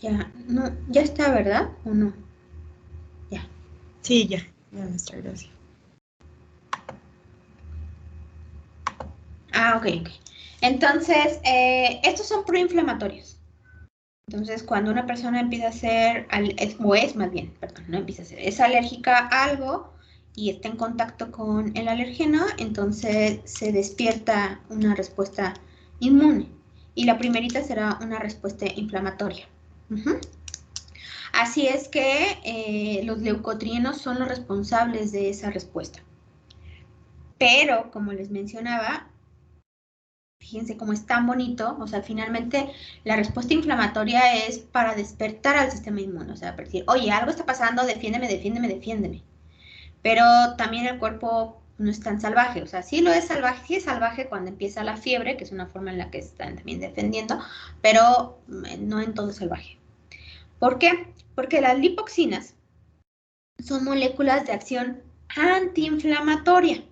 Ya, no, ya está, ¿verdad? ¿O no? Ya. Sí, ya, maestra, gracias. Ah, ok, ok. Entonces, estos son proinflamatorios. Entonces, cuando una persona empieza a ser, o es más bien, perdón, no empieza a ser, es alérgica a algo y está en contacto con el alergeno, entonces se despierta una respuesta inmune. Y la primerita será una respuesta inflamatoria. Así es que los leucotrienos son los responsables de esa respuesta. Pero, como les mencionaba, fíjense cómo es tan bonito, o sea, finalmente la respuesta inflamatoria es para despertar al sistema inmune, o sea, para decir, oye, algo está pasando, defiéndeme, defiéndeme, defiéndeme. Pero también el cuerpo no es tan salvaje, o sea, sí lo es salvaje, sí es salvaje cuando empieza la fiebre, que es una forma en la que están también defendiendo, pero no en todo es salvaje. ¿Por qué? Porque las lipoxinas son moléculas de acción antiinflamatoria.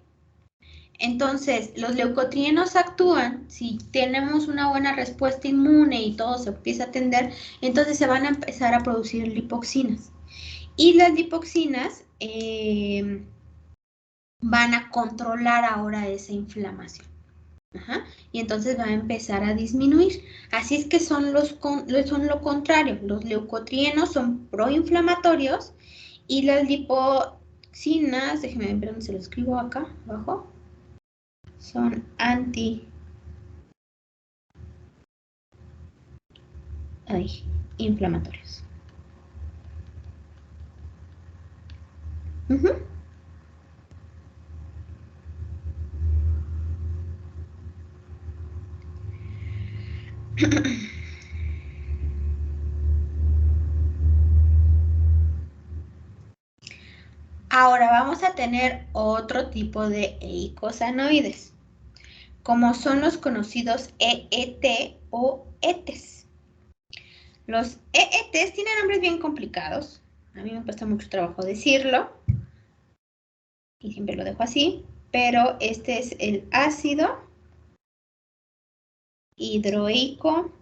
Entonces, los leucotrienos actúan, si tenemos una buena respuesta inmune y todo se empieza a atender, entonces se van a empezar a producir lipoxinas. Y las lipoxinas van a controlar ahora esa inflamación. Ajá. Y entonces va a empezar a disminuir. Así es que son lo contrario. Los leucotrienos son proinflamatorios y las lipoxinas, déjenme ver dónde se lo escribo acá abajo, son antiinflamatorios. Ahora vamos a tener otro tipo de eicosanoides, como son los conocidos EET o ETES. Los EETs tienen nombres bien complicados. A mí me cuesta mucho trabajo decirlo. Y siempre lo dejo así. Pero este es el ácido hidroico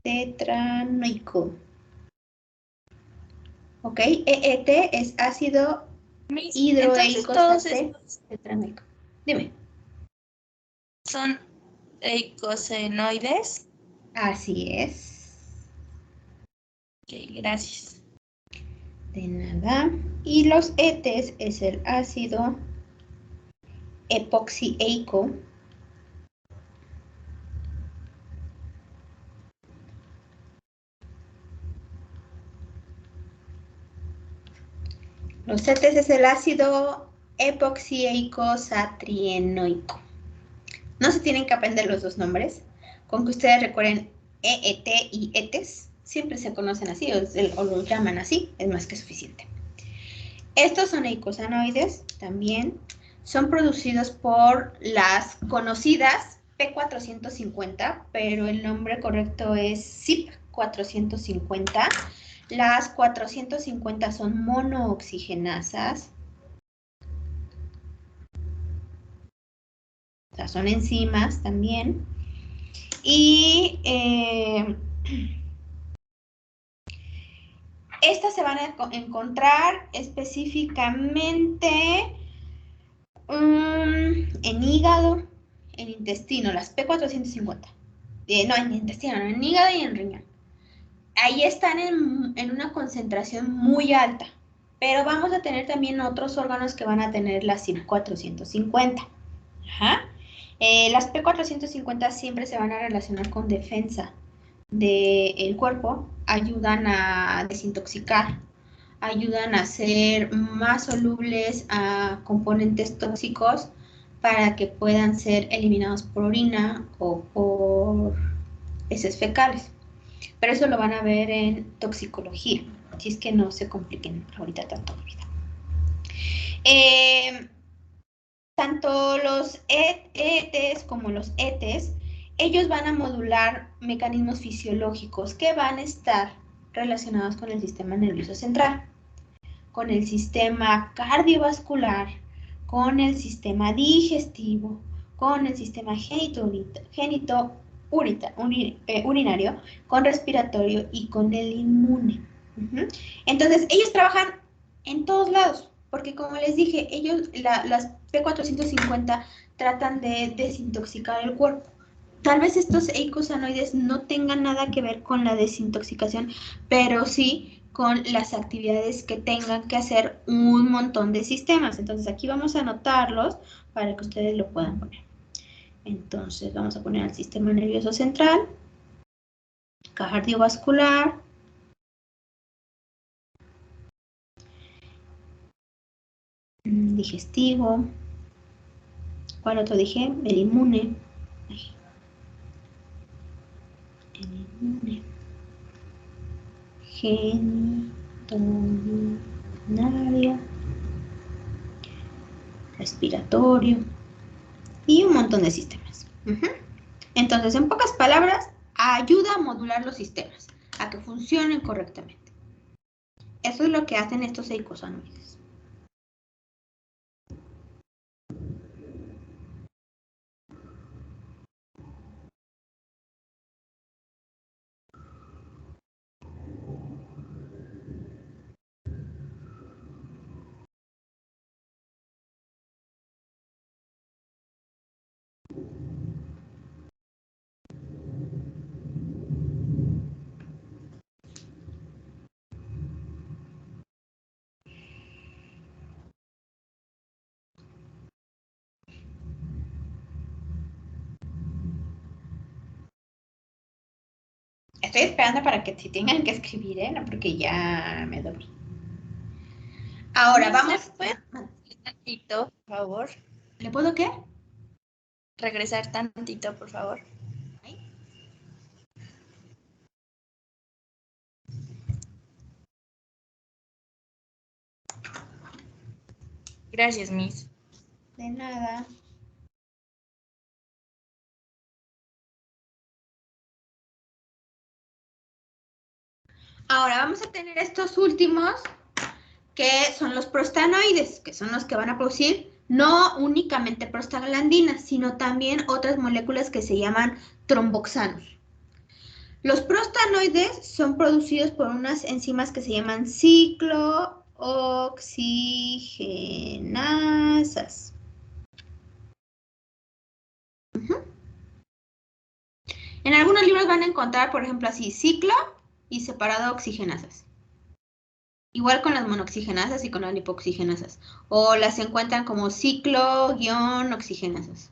tetranoico. ¿Ok? EET es ácido hidroico tetranoico. Dime. ¿Son eicosanoides? Así es. Ok, gracias. De nada. Y los ETs es el ácido epoxieico. Los ETs es el ácido epoxieico satrienoico. No se tienen que aprender los dos nombres. Con que ustedes recuerden EET y ETES, siempre se conocen así o lo llaman así, es más que suficiente. Estos son eicosanoides también. Son producidos por las conocidas P450, pero el nombre correcto es CYP450. Las 450 son monooxigenasas. O sea, son enzimas también. Y estas se van a encontrar específicamente en hígado, en intestino, las P450. No, en intestino, en hígado y en riñón. Ahí están en una concentración muy alta, pero vamos a tener también otros órganos que van a tener la CYP450. Ajá. Las P450 siempre se van a relacionar con defensa del cuerpo, ayudan a desintoxicar, ayudan a ser más solubles a componentes tóxicos para que puedan ser eliminados por orina o por heces fecales. Pero eso lo van a ver en toxicología, si es que no se compliquen ahorita tanto la vida. Tanto los ETs como los ETs, ellos van a modular mecanismos fisiológicos que van a estar relacionados con el sistema nervioso central, con el sistema cardiovascular, con el sistema digestivo, con el sistema urinario, con respiratorio y con el inmune. Entonces, ellos trabajan en todos lados, porque como les dije, ellos, las P450 tratan de desintoxicar el cuerpo. Tal vez estos eicosanoides no tengan nada que ver con la desintoxicación, pero sí con las actividades que tengan que hacer un montón de sistemas. Entonces aquí vamos a anotarlos para que ustedes lo puedan poner. Entonces vamos a poner al sistema nervioso central, cardiovascular, digestivo, ¿cuál otro dije? El inmune. El inmune. Genitourinario, respiratorio y un montón de sistemas. Entonces, en pocas palabras, ayuda a modular los sistemas, a que funcionen correctamente. Eso es lo que hacen estos eicosanoides. Estoy esperando para que si tengan que escribir, ¿eh? No, porque ya me dormí. Ahora vamos. Tantito, por favor. ¿Le puedo qué? Regresar tantito, por favor. Gracias, Miss. De nada. Ahora vamos a tener estos últimos, que son los prostanoides, que son los que van a producir no únicamente prostaglandinas, sino también otras moléculas que se llaman tromboxanos. Los prostanoides son producidos por unas enzimas que se llaman ciclooxigenasas. En algunos libros van a encontrar, por ejemplo, así, ciclo y separado oxigenasas. Igual con las monoxigenasas y con las lipoxigenasas. O las encuentran como ciclo-oxigenasas.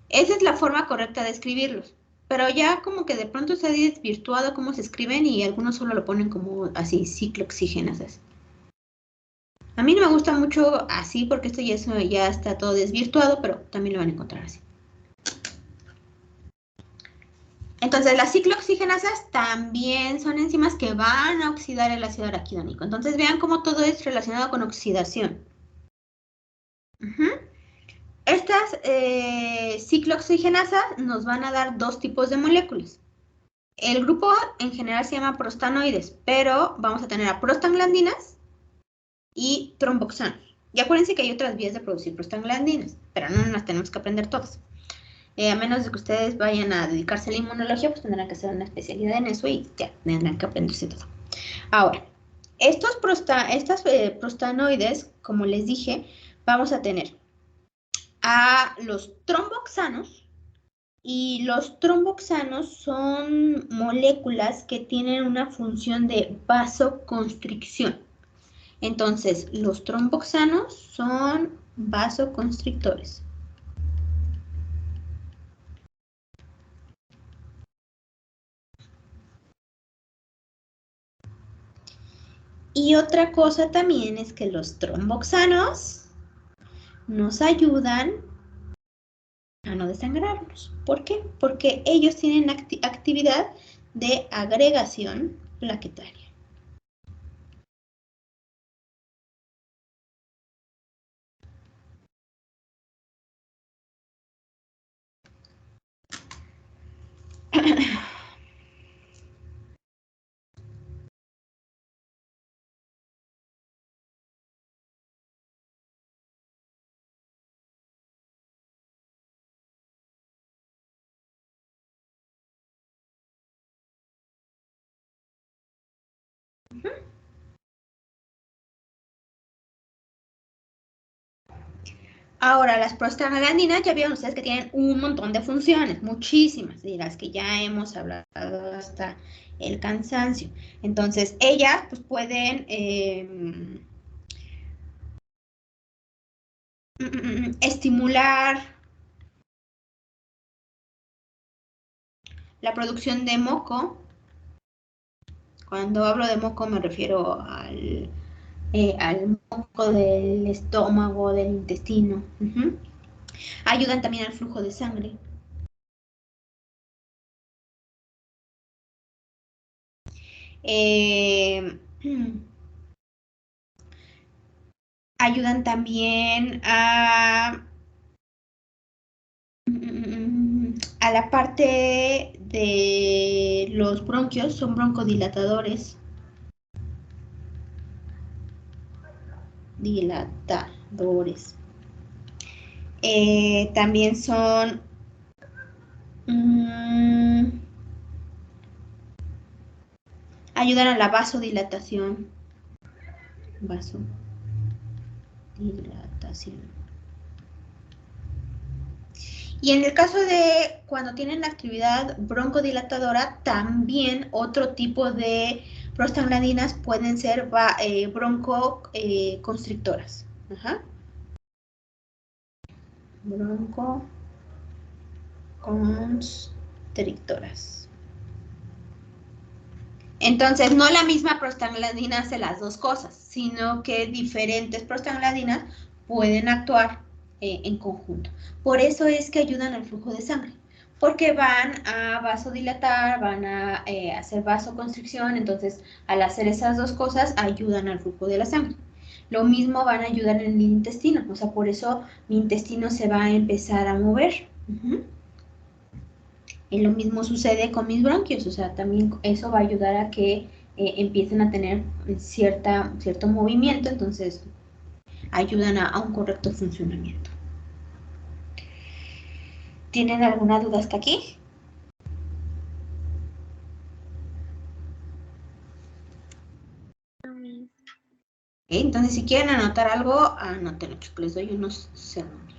Esa es la forma correcta de escribirlos. Pero ya como que de pronto se ha desvirtuado cómo se escriben y algunos solo lo ponen como así, ciclooxigenasas. A mí no me gusta mucho así porque esto ya está todo desvirtuado, pero también lo van a encontrar así. Entonces, las ciclooxigenasas también son enzimas que van a oxidar el ácido araquidónico. Entonces, vean cómo todo es relacionado con oxidación. Estas ciclooxigenasas nos van a dar dos tipos de moléculas. El grupo en general se llama prostanoides, pero vamos a tener a prostaglandinas y tromboxanos. Y acuérdense que hay otras vías de producir prostaglandinas, pero no las tenemos que aprender todas. A menos de que ustedes vayan a dedicarse a la inmunología, pues tendrán que hacer una especialidad en eso y ya tendrán que aprenderse todo. Ahora, estos prostanoides, como les dije, vamos a tener a los tromboxanos, y los tromboxanos son moléculas que tienen una función de vasoconstricción. Entonces, los tromboxanos son vasoconstrictores. Y otra cosa también es que los tromboxanos nos ayudan a no desangrarnos. ¿Por qué? Porque ellos tienen actividad de agregación plaquetaria. Ahora, las prostaglandinas, ya vieron ustedes que tienen un montón de funciones, muchísimas, de las que ya hemos hablado hasta el cansancio. Entonces, ellas pues pueden estimular la producción de moco. Cuando hablo de moco me refiero al moco del estómago, del intestino. Ayudan también al flujo de sangre. Ayudan también a la parte de los bronquios, son broncodilatadores. También son ayudan a la vasodilatación. Y en el caso de cuando tienen actividad broncodilatadora, también otro tipo de prostaglandinas pueden ser broncoconstrictoras. Broncoconstrictoras. Entonces, no la misma prostaglandina hace las dos cosas, sino que diferentes prostaglandinas pueden actuar en conjunto. Por eso es que ayudan al flujo de sangre, porque van a vasodilatar, van a hacer vasoconstricción, entonces al hacer esas dos cosas ayudan al flujo de la sangre. Lo mismo van a ayudar en el intestino, o sea, por eso mi intestino se va a empezar a mover. Y lo mismo sucede con mis bronquios, o sea, también eso va a ayudar a que empiecen a tener cierto movimiento, entonces ayudan a un correcto funcionamiento. ¿Tienen alguna duda hasta aquí? Entonces, si quieren anotar algo, anótenlo, que les doy unos segundos.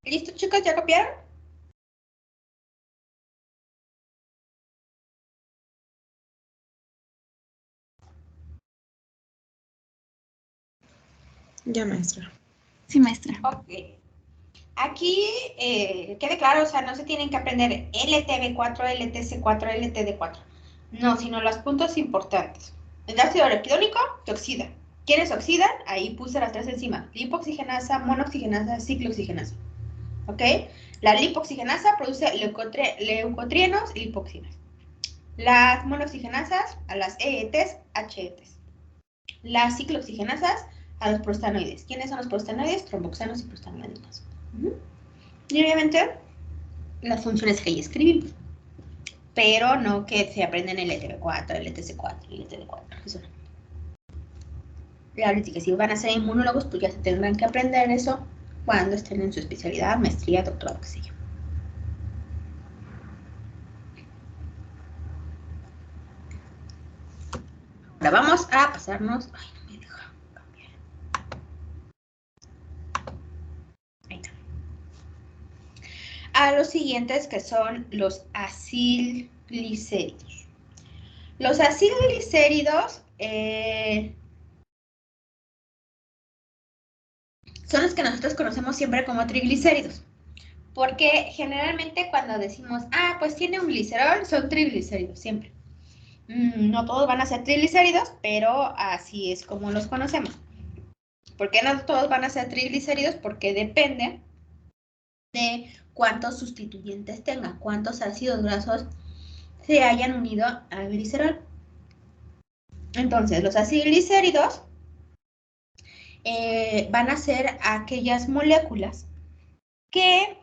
¿Listo, chicos? ¿Ya copiaron? Ya, maestra. Sí, maestra. Ok. Aquí quede claro, o sea, no se tienen que aprender LTB4, LTC4, LTD4. No, sino los puntos importantes. El ácido araquidónico se oxida. ¿Quiénes oxidan? Ahí puse las tres encima. Lipoxigenasa, monooxigenasa, ciclooxigenasa. ¿Ok? La lipoxigenasa produce leucotrienos y lipoxinas. Las monooxigenasas a las EETs, HETs. las ciclooxigenasas a los prostanoides. ¿Quiénes son los prostanoides? Tromboxanos y prostaglandinas. Y obviamente las funciones que ahí escribimos, pero no que se aprenden el ETB4, el ETC4 y el ETD4. Eso no. Claro, y que si van a ser inmunólogos, pues ya se tendrán que aprender eso cuando estén en su especialidad, maestría, doctorado, qué sé yo. Ahora vamos a pasarnos. Ay, no me deja cambiar. Ahí está. A los siguientes que son los acilglicéridos. Los acilglicéridos son los que nosotros conocemos siempre como triglicéridos. Porque generalmente cuando decimos, ah, pues tiene un glicerol, son triglicéridos, siempre. No todos van a ser triglicéridos, pero así es como los conocemos. ¿Por qué no todos van a ser triglicéridos? Porque depende de cuántos sustituyentes tengan, cuántos ácidos grasos se hayan unido al glicerol. Entonces, los acilglicéridos van a ser aquellas moléculas que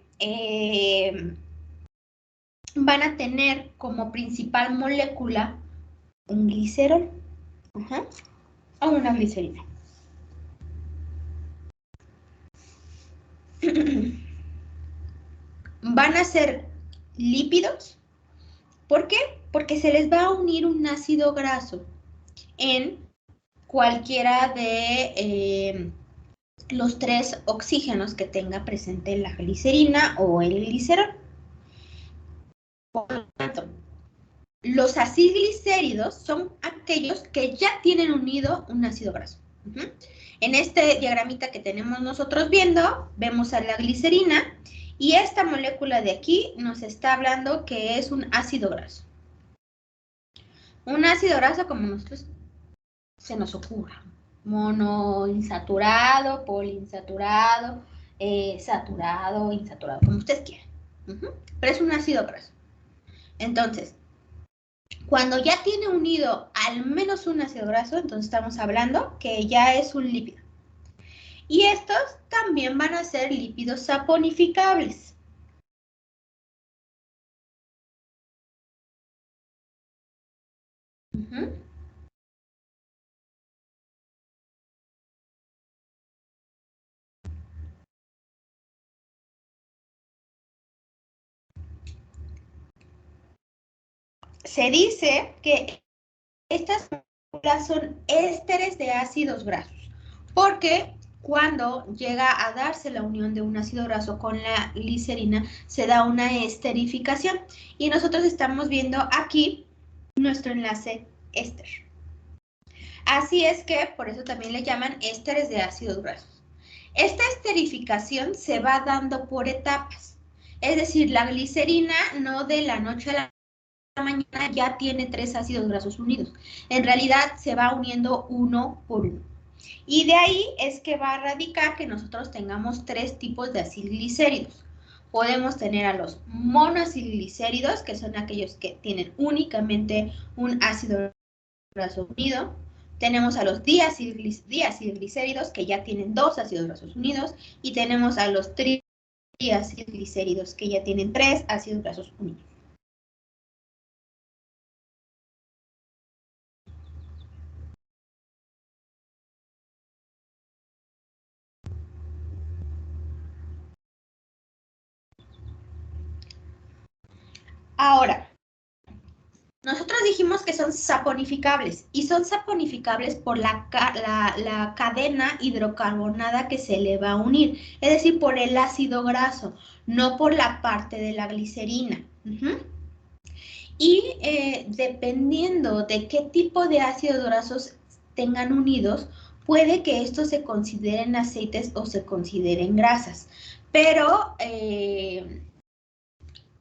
van a tener como principal molécula un glicerol o una glicerina. Van a ser lípidos. ¿Por qué? Porque se les va a unir un ácido graso en cualquiera de los 3 oxígenos que tenga presente la glicerina o el glicerol. Por lo tanto, los acilglicéridos son aquellos que ya tienen unido un ácido graso. En este diagramita que tenemos nosotros viendo, vemos a la glicerina y esta molécula de aquí nos está hablando que es un ácido graso. Un ácido graso como nosotros se nos ocurra. Monoinsaturado, poliinsaturado, saturado, insaturado, como ustedes quieran. Pero es un ácido graso. Entonces, cuando ya tiene unido al menos un ácido graso, entonces estamos hablando que ya es un lípido. Y estos también van a ser lípidos saponificables. Se dice que estas moléculas son ésteres de ácidos grasos, porque cuando llega a darse la unión de un ácido graso con la glicerina, se da una esterificación. Y nosotros estamos viendo aquí nuestro enlace éster. Así es que por eso también le llaman ésteres de ácidos grasos. Esta esterificación se va dando por etapas. Es decir, la glicerina no de la noche a la mañana ya tiene 3 ácidos grasos unidos. En realidad se va uniendo uno por uno. Y de ahí es que va a radicar que nosotros tengamos 3 tipos de acilglicéridos. Podemos tener a los monoacilglicéridos, que son aquellos que tienen únicamente un ácido graso unido. Tenemos a los diacilglicéridos, que ya tienen 2 ácidos grasos unidos. Y tenemos a los triacilglicéridos, que ya tienen 3 ácidos grasos unidos. Ahora, nosotros dijimos que son saponificables y son saponificables por la cadena hidrocarbonada que se le va a unir, es decir, por el ácido graso, no por la parte de la glicerina. Y dependiendo de qué tipo de ácidos grasos tengan unidos, puede que estos se consideren aceites o se consideren grasas, pero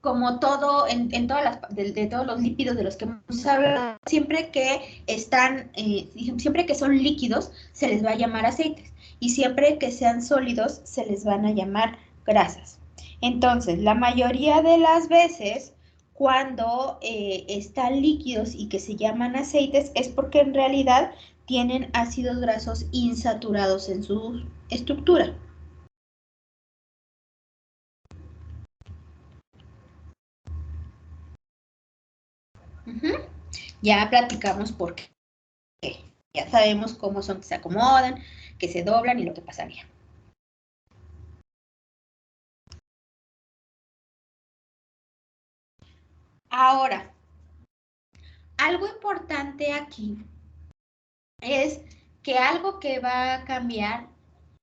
como todo, en todas de todos los lípidos de los que hemos hablado, siempre que siempre que son líquidos, se les va a llamar aceites. Y siempre que sean sólidos, se les van a llamar grasas. Entonces, la mayoría de las veces, cuando están líquidos y que se llaman aceites, es porque en realidad tienen ácidos grasos insaturados en su estructura. Ya platicamos por qué. Ya sabemos cómo son que se acomodan, que se doblan y lo que pasaría. Ahora, algo importante aquí es que algo que va a cambiar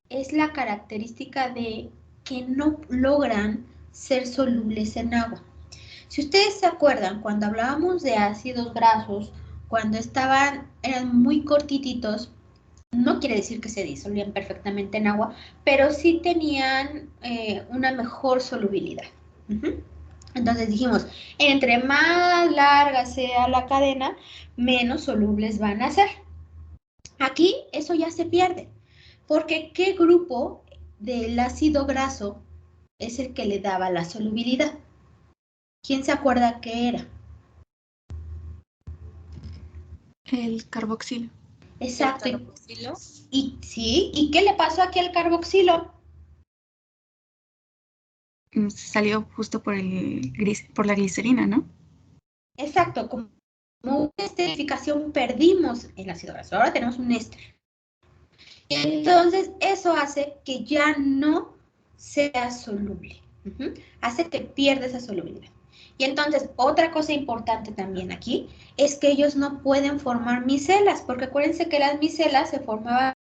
es la característica de que no logran ser solubles en agua. Si ustedes se acuerdan, cuando hablábamos de ácidos grasos, cuando eran muy cortititos, no quiere decir que se disolvían perfectamente en agua, pero sí tenían una mejor solubilidad. Entonces dijimos, entre más larga sea la cadena, menos solubles van a ser. Aquí eso ya se pierde, porque ¿qué grupo del ácido graso es el que le daba la solubilidad? ¿Quién se acuerda qué era? El carboxilo. Exacto. ¿El carboxilo? ¿Y qué le pasó aquí al carboxilo? Salió justo por la glicerina, ¿no? Exacto, como una esterificación perdimos el ácido graso, ahora tenemos un éster. Entonces, eso hace que ya no sea soluble. Hace que pierda esa solubilidad. Y entonces, otra cosa importante también aquí es que ellos no pueden formar micelas, porque acuérdense que las micelas se formaban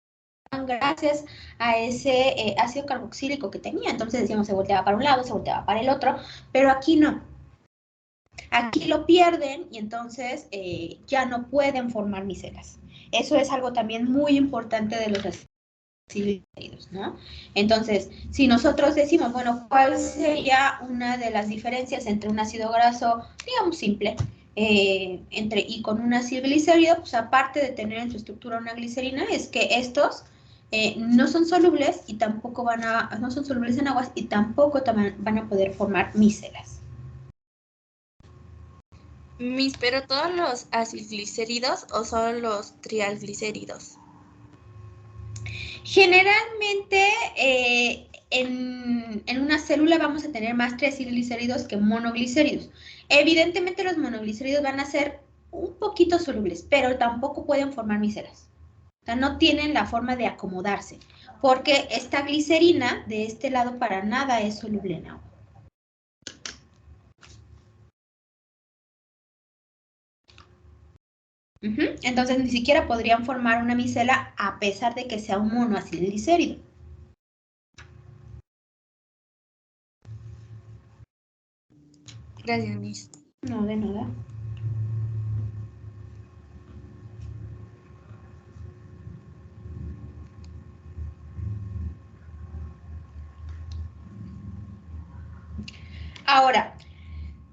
gracias a ese ácido carboxílico que tenía. Entonces decíamos, se volteaba para un lado, se volteaba para el otro, pero aquí no. Aquí lo pierden y entonces ya no pueden formar micelas. Eso es algo también muy importante de los ácidos glicerídeos, ¿no? Entonces, si nosotros decimos, bueno, ¿cuál sería una de las diferencias entre un ácido graso, digamos, simple, y con un ácido glicérido? Pues aparte de tener en su estructura una glicerina, es que estos no son solubles y tampoco no son solubles en aguas y tampoco van a poder formar micelas. ¿Pero todos los acilglicéridos o solo los trialglicéridos? Generalmente en una célula vamos a tener más triacilglicéridos que monoglicéridos. Evidentemente los monoglicéridos van a ser un poquito solubles, pero tampoco pueden formar micelas. O sea, no tienen la forma de acomodarse, porque esta glicerina de este lado para nada es soluble en agua. Entonces ni siquiera podrían formar una micela a pesar de que sea un monoacilglicérido. Gracias, Miss. No, de nada. Ahora,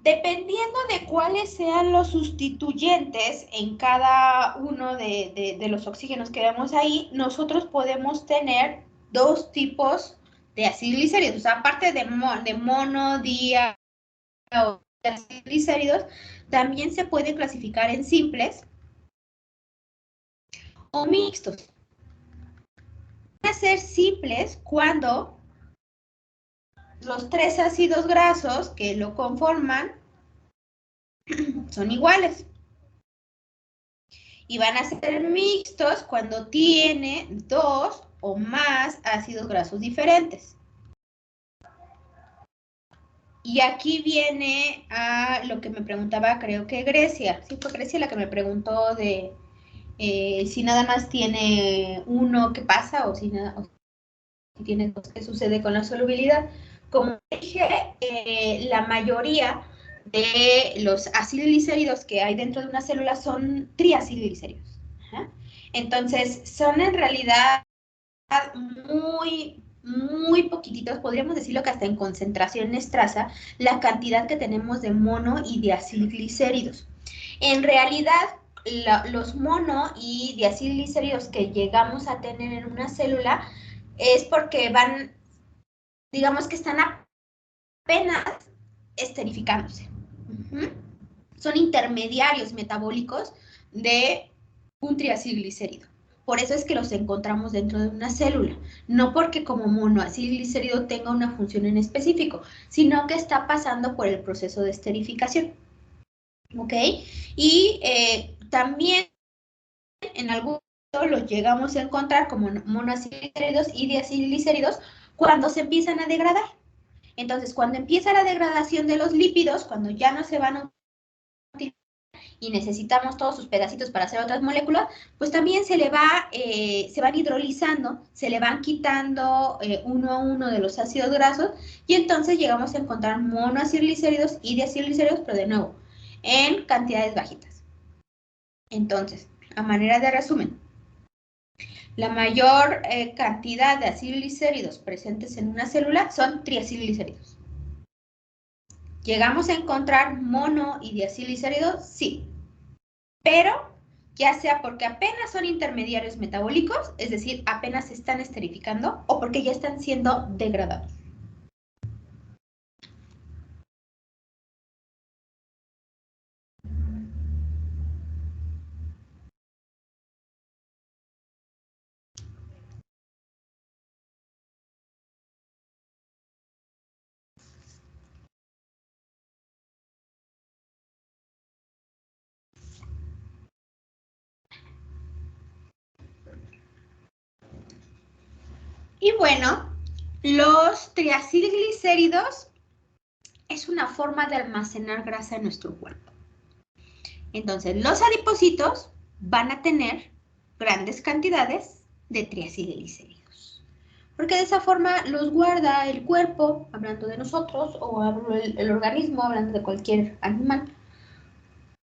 dependiendo de cuáles sean los sustituyentes en cada uno de los oxígenos que vemos ahí, nosotros podemos tener dos tipos de acilglicéridos. O sea, aparte de mono, dia o acilglicéridos, también se pueden clasificar en simples o mixtos. Van a ser simples cuando los tres ácidos grasos que lo conforman son iguales. Y van a ser mixtos cuando tiene dos o más ácidos grasos diferentes. Y aquí viene a lo que me preguntaba, creo que Grecia. Sí, fue Grecia la que me preguntó de si nada más tiene uno, ¿qué pasa? O si tiene dos, ¿qué sucede con la solubilidad? Como dije, la mayoría de los acilglicéridos que hay dentro de una célula son triacilglicéridos. Entonces, son en realidad muy, muy poquititos, podríamos decirlo que hasta en concentraciones traza, la cantidad que tenemos de mono y de acilglicéridos. En realidad, los mono y diacilglicéridos que llegamos a tener en una célula es porque digamos que están apenas esterificándose. Son intermediarios metabólicos de un triacilglicérido. Por eso es que los encontramos dentro de una célula, no porque como monoacilglicérido tenga una función en específico, sino que está pasando por el proceso de esterificación. ¿Ok? Y también en algún momento los llegamos a encontrar como monoacilglicéridos y diacilglicéridos cuando se empiezan a degradar. Entonces, cuando empieza la degradación de los lípidos, cuando ya no se van a utilizar y necesitamos todos sus pedacitos para hacer otras moléculas, pues también se van hidrolizando, se le van quitando uno a uno de los ácidos grasos y entonces llegamos a encontrar monoacilglicéridos y diacilglicéridos, pero de nuevo, en cantidades bajitas. Entonces, a manera de resumen, la mayor cantidad de acilglicéridos presentes en una célula son triacilglicéridos. ¿Llegamos a encontrar mono y diacilglicéridos? Sí. Pero ya sea porque apenas son intermediarios metabólicos, es decir, apenas se están esterificando, o porque ya están siendo degradados. Y bueno, los triacilglicéridos es una forma de almacenar grasa en nuestro cuerpo. Entonces, los adipocitos van a tener grandes cantidades de triacilglicéridos. Porque de esa forma los guarda el cuerpo, hablando de nosotros, o el organismo, hablando de cualquier animal,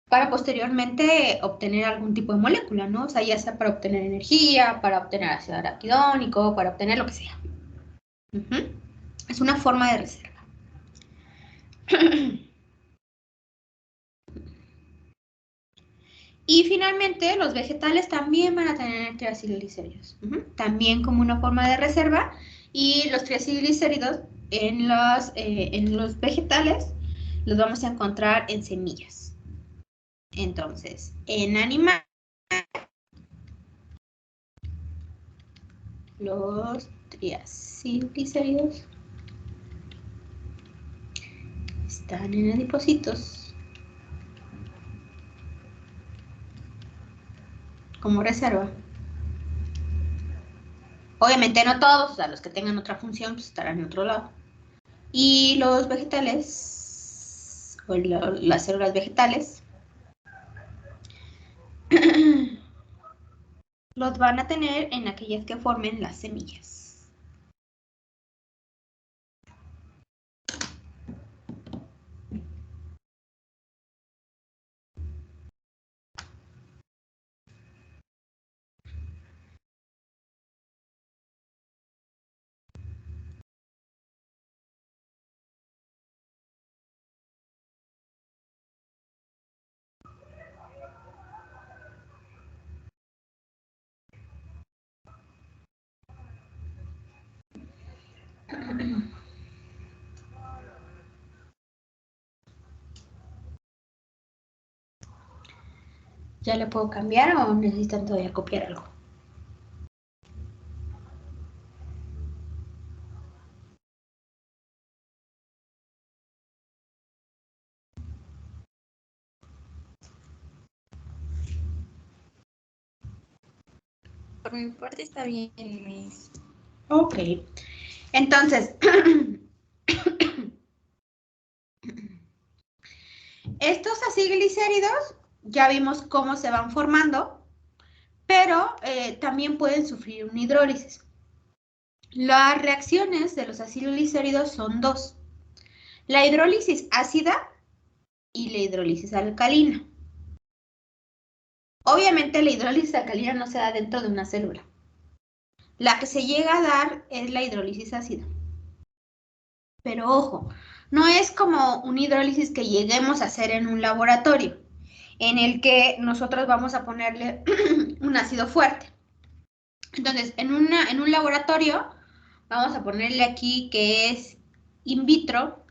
para posteriormente obtener algún tipo de molécula, ¿no? O sea, ya sea para obtener energía, para obtener ácido araquidónico, para obtener lo que sea. Es una forma de reserva. Y finalmente, los vegetales también van a tener triacilglicéridos, también como una forma de reserva. Y los triacilglicéridos en los vegetales los vamos a encontrar en semillas. Entonces, en animales, los triacilglicéridos están en adipocitos como reserva. Obviamente no todos, o sea, los que tengan otra función pues estarán en otro lado. Y los vegetales, o las células vegetales, los van a tener en aquellas que formen las semillas. ¿Ya le puedo cambiar o necesitan todavía copiar algo? Por mi parte está bien, Miss. Ok. Entonces, estos acilglicéridos ya vimos cómo se van formando, pero también pueden sufrir una hidrólisis. Las reacciones de los acilglicéridos son dos: la hidrólisis ácida y la hidrólisis alcalina. Obviamente la hidrólisis alcalina no se da dentro de una célula. La que se llega a dar es la hidrólisis ácida. Pero ojo, no es como una hidrólisis que lleguemos a hacer en un laboratorio, en el que nosotros vamos a ponerle un ácido fuerte. Entonces, en un laboratorio, vamos a ponerle aquí que es in vitro,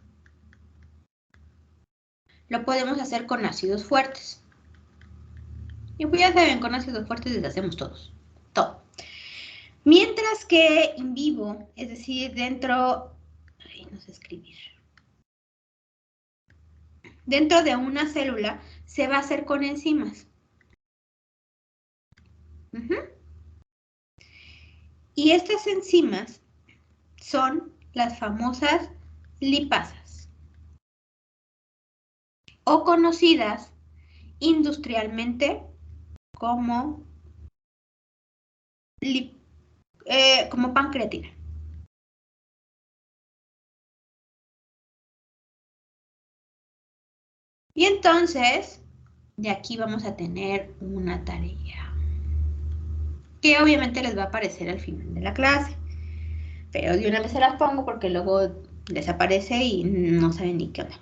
lo podemos hacer con ácidos fuertes. Y pues ya saben, con ácidos fuertes les hacemos todos. todo. Mientras que in vivo, es decir, dentro, no sé escribir, dentro de una célula se va a hacer con enzimas. Y estas enzimas son las famosas lipasas, o conocidas industrialmente como, como pancreatina. Y entonces, de aquí vamos a tener una tarea, que obviamente les va a aparecer al final de la clase. Pero de una vez se las pongo porque luego desaparece y no saben ni qué onda.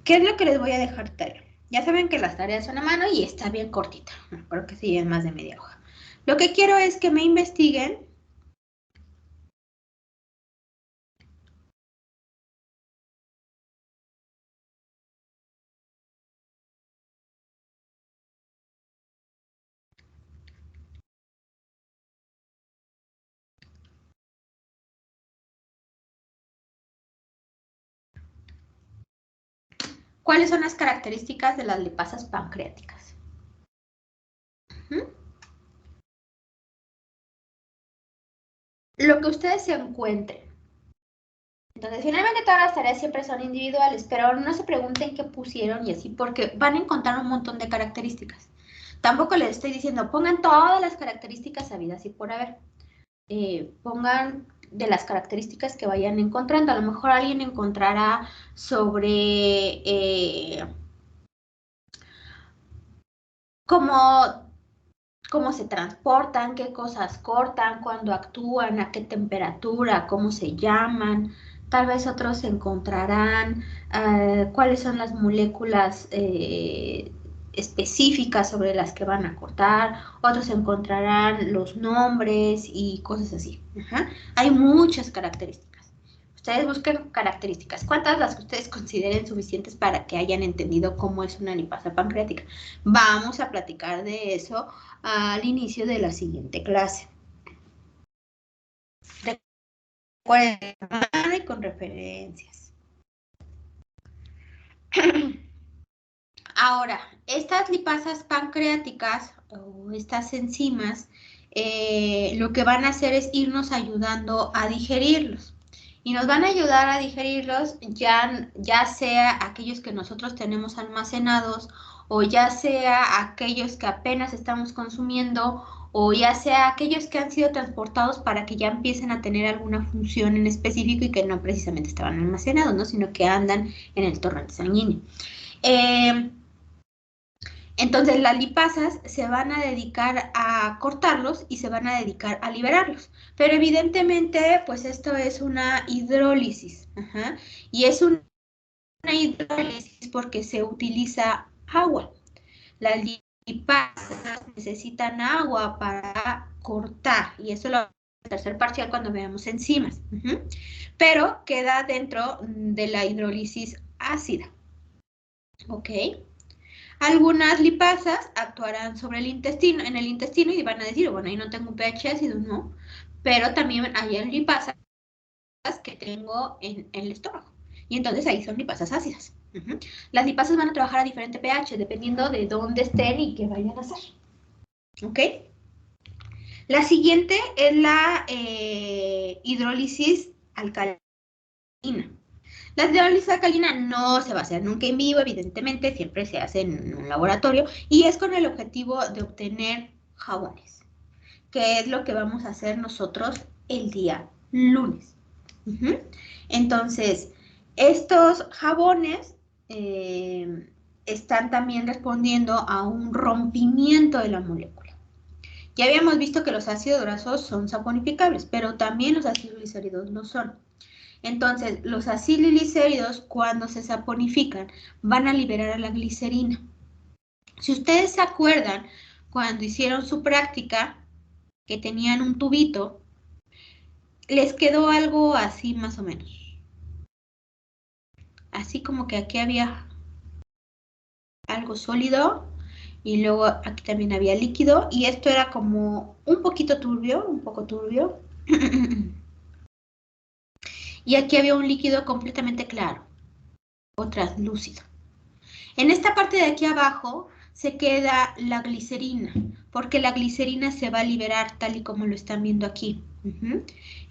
¿Qué es lo que les voy a dejar tarea? Ya saben que las tareas son a mano y está bien cortita. No creo que se lleven más de media hoja. Lo que quiero es que me investiguen cuáles son las características de las lipasas pancreáticas. Lo que ustedes se encuentren. Entonces, finalmente todas las tareas siempre son individuales, pero no se pregunten qué pusieron y así, porque van a encontrar un montón de características. Tampoco les estoy diciendo, pongan todas las características habidas y por haber. Pongan de las características que vayan encontrando. A lo mejor alguien encontrará sobre cómo se transportan, qué cosas cortan, cuándo actúan, a qué temperatura, cómo se llaman. Tal vez otros encontrarán cuáles son las moléculas específicas sobre las que van a cortar. Otros encontrarán los nombres y cosas así. Hay muchas características. Ustedes busquen características. ¿Cuántas las que ustedes consideren suficientes para que hayan entendido cómo es una lipasa pancreática? Vamos a platicar de eso al inicio de la siguiente clase. Recuerden, y con referencias. Ahora, estas lipasas pancreáticas o estas enzimas, lo que van a hacer es irnos ayudando a digerirlos. Y nos van a ayudar a digerirlos ya sea aquellos que nosotros tenemos almacenados o ya sea aquellos que apenas estamos consumiendo o ya sea aquellos que han sido transportados para que ya empiecen a tener alguna función en específico y que no precisamente estaban almacenados, ¿no? Sino que andan en el torrente sanguíneo. Entonces las lipasas se van a dedicar a cortarlos y se van a dedicar a liberarlos. Pero evidentemente, pues esto es una hidrólisis. Y es una hidrólisis porque se utiliza agua. Las lipasas necesitan agua para cortar. Y eso lo vamos a ver en el tercer parcial cuando veamos enzimas. Pero queda dentro de la hidrólisis ácida. ¿Ok? Algunas lipasas actuarán sobre el intestino, en el intestino y van a decir, bueno, ahí no tengo un pH ácido, no. Pero también hay lipasas que tengo en el estómago. Y entonces ahí son lipasas ácidas. Las lipasas van a trabajar a diferente pH dependiendo de dónde estén y qué vayan a hacer. ¿Ok? La siguiente es la hidrólisis alcalina. La hidrólisis alcalina no se va a hacer nunca en vivo, evidentemente, siempre se hace en un laboratorio y es con el objetivo de obtener jabones, que es lo que vamos a hacer nosotros el día lunes. Entonces, estos jabones están también respondiendo a un rompimiento de la molécula. Ya habíamos visto que los ácidos grasos son saponificables, pero también los ácidos glicéridos lo son. Entonces, los acilglicéridos, cuando se saponifican, van a liberar a la glicerina. Si ustedes se acuerdan, cuando hicieron su práctica, que tenían un tubito, les quedó algo así más o menos. Así como que aquí había algo sólido y luego aquí también había líquido, y esto era como un poquito turbio, un poco turbio. Y aquí había un líquido completamente claro, o translúcido. En esta parte de aquí abajo se queda la glicerina, porque la glicerina se va a liberar tal y como lo están viendo aquí.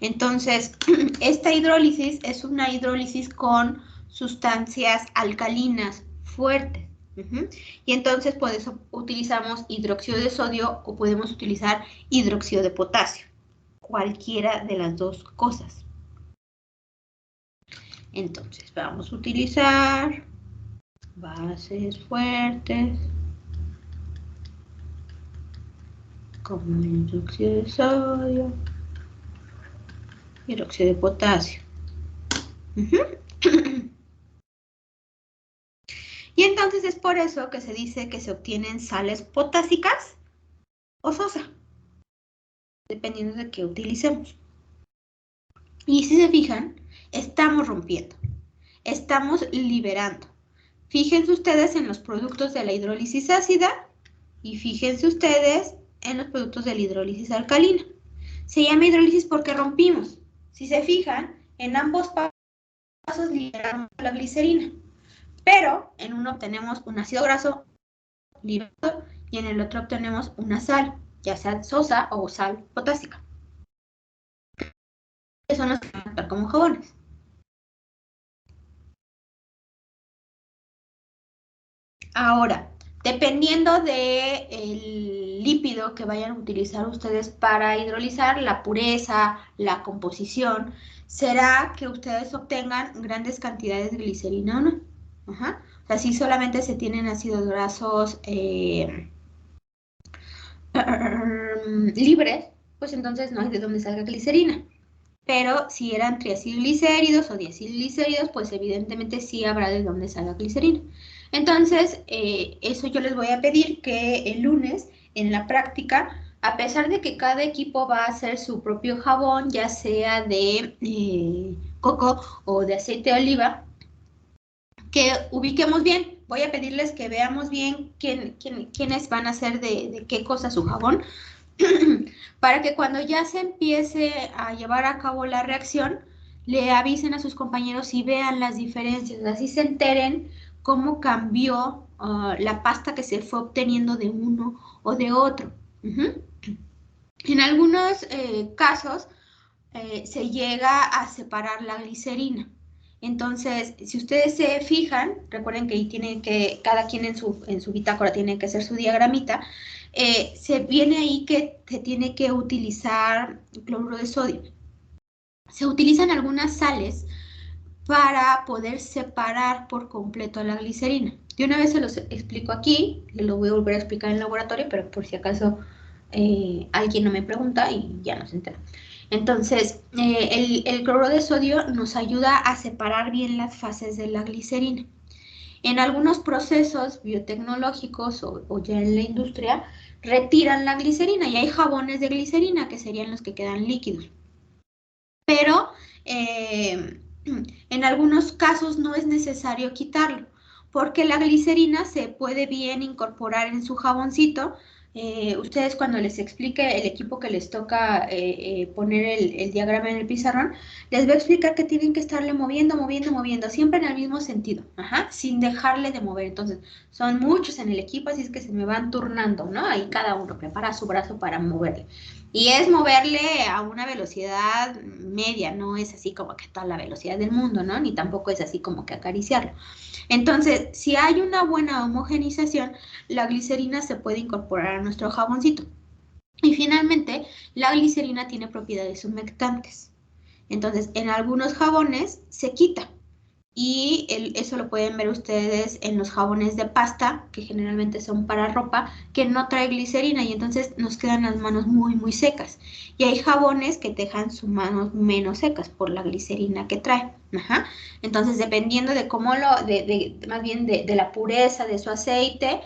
Entonces, esta hidrólisis es una hidrólisis con sustancias alcalinas fuertes. Y entonces por eso utilizamos hidróxido de sodio o podemos utilizar hidróxido de potasio. Cualquiera de las dos cosas. Entonces vamos a utilizar bases fuertes como hidróxido de sodio, hidróxido de potasio. Y entonces es por eso que se dice que se obtienen sales potásicas o sosa, dependiendo de qué utilicemos. Y si se fijan, estamos rompiendo, estamos liberando. Fíjense ustedes en los productos de la hidrólisis ácida y fíjense ustedes en los productos de la hidrólisis alcalina. Se llama hidrólisis porque rompimos. Si se fijan, en ambos pasos liberamos la glicerina, pero en uno obtenemos un ácido graso liberado y en el otro obtenemos una sal, ya sea sosa o sal potásica. Eso nos va a actuar como jabones. Ahora, dependiendo del lípido que vayan a utilizar ustedes para hidrolizar, la pureza, la composición, será que ustedes obtengan grandes cantidades de glicerina o no. O sea, si solamente se tienen ácidos grasos libres, pues entonces no hay de dónde salga glicerina. Pero si eran triacilglicéridos o diacilglicéridos, pues evidentemente sí habrá de dónde salga glicerina. Entonces, eso yo les voy a pedir que el lunes, en la práctica, a pesar de que cada equipo va a hacer su propio jabón, ya sea de coco o de aceite de oliva, que ubiquemos bien. Voy a pedirles que veamos bien quiénes van a hacer de qué cosa su jabón, para que cuando ya se empiece a llevar a cabo la reacción, le avisen a sus compañeros y vean las diferencias, así se enteren cómo cambió la pasta que se fue obteniendo de uno o de otro. En algunos casos se llega a separar la glicerina. Entonces, si ustedes se fijan, recuerden que ahí tienen que, cada quien en su bitácora tiene que hacer su diagramita, se viene ahí que se tiene que utilizar cloruro de sodio. Se utilizan algunas sales para poder separar por completo la glicerina. De una vez se los explico aquí, lo voy a volver a explicar en el laboratorio, pero por si acaso alguien no me pregunta y ya no se entera. Entonces, el cloruro de sodio nos ayuda a separar bien las fases de la glicerina. En algunos procesos biotecnológicos o ya en la industria, retiran la glicerina y hay jabones de glicerina que serían los que quedan líquidos. Pero en algunos casos no es necesario quitarlo, porque la glicerina se puede bien incorporar en su jaboncito. Ustedes cuando les explique el equipo que les toca poner el diagrama en el pizarrón, les va a explicar que tienen que estarle moviendo, siempre en el mismo sentido, sin dejarle de mover. Entonces, son muchos en el equipo, así es que se me van turnando, ¿no? Ahí cada uno prepara su brazo para moverle. Y es moverle a una velocidad media, no es así como que toda la velocidad del mundo, ¿no? Ni tampoco es así como que acariciarlo. Entonces, si hay una buena homogenización, la glicerina se puede incorporar a nuestro jaboncito. Y finalmente, la glicerina tiene propiedades humectantes. Entonces, en algunos jabones se quita. Y eso lo pueden ver ustedes en los jabones de pasta, que generalmente son para ropa, que no trae glicerina y entonces nos quedan las manos muy secas. Y hay jabones que dejan sus manos menos secas por la glicerina que trae. Entonces, dependiendo de cómo más bien de la pureza de su aceite,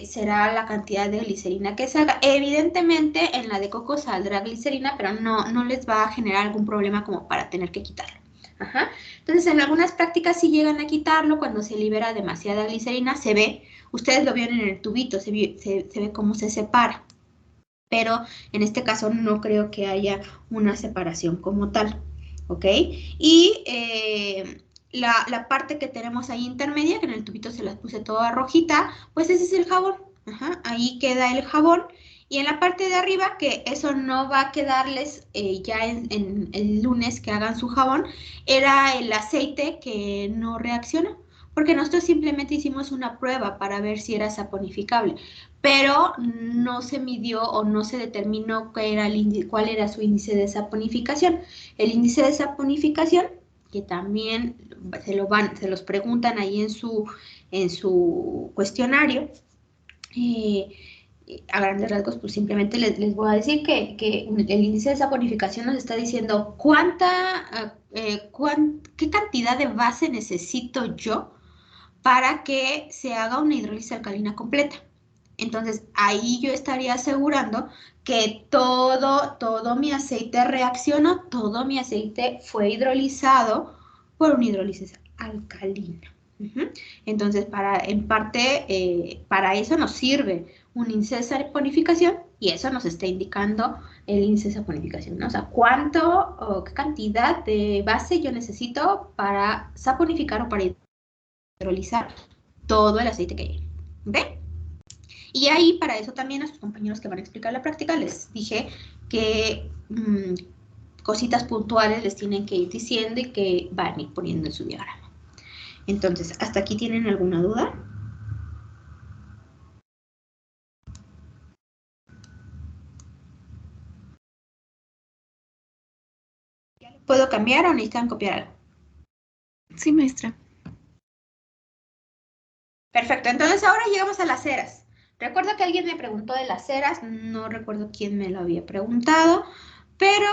será la cantidad de glicerina que salga. Evidentemente, en la de coco saldrá glicerina, pero no les va a generar algún problema como para tener que quitarlo. Ajá. Entonces, en algunas prácticas sí llegan a quitarlo cuando se libera demasiada glicerina, se ve, ustedes lo vieron en el tubito, se ve cómo se separa, pero en este caso no creo que haya una separación como tal, ¿ok? Y la parte que tenemos ahí intermedia, que en el tubito se las puse toda rojita, pues ese es el jabón, ajá, ahí queda el jabón. Y en la parte de arriba, que eso no va a quedarles ya en el lunes que hagan su jabón, era el aceite que no reaccionó, porque nosotros simplemente hicimos una prueba para ver si era saponificable, pero no se midió o no se determinó cuál era su índice de saponificación. El índice de saponificación, que también se los preguntan ahí en su cuestionario, a grandes rasgos, pues simplemente les voy a decir que el índice de saponificación nos está diciendo qué cantidad de base necesito yo para que se haga una hidrólisis alcalina completa. Entonces, ahí yo estaría asegurando que todo mi aceite reaccionó, todo mi aceite fue hidrolizado por una hidrólisis alcalina. Entonces, en parte, para eso nos sirve un índice de saponificación y eso nos está indicando el índice de saponificación, ¿no? O sea, cuánto o qué cantidad de base yo necesito para saponificar o para hidrolizar todo el aceite que llegue. ¿Ok? Y ahí, para eso también a sus compañeros que van a explicar la práctica, les dije que cositas puntuales les tienen que ir diciendo y que van a ir poniendo en su diagrama. Entonces, ¿hasta aquí tienen alguna duda? ¿Puedo cambiar o necesitan copiar algo? Sí, maestra. Perfecto, entonces ahora llegamos a las ceras. Recuerdo que alguien me preguntó de las ceras, no recuerdo quién me lo había preguntado, pero...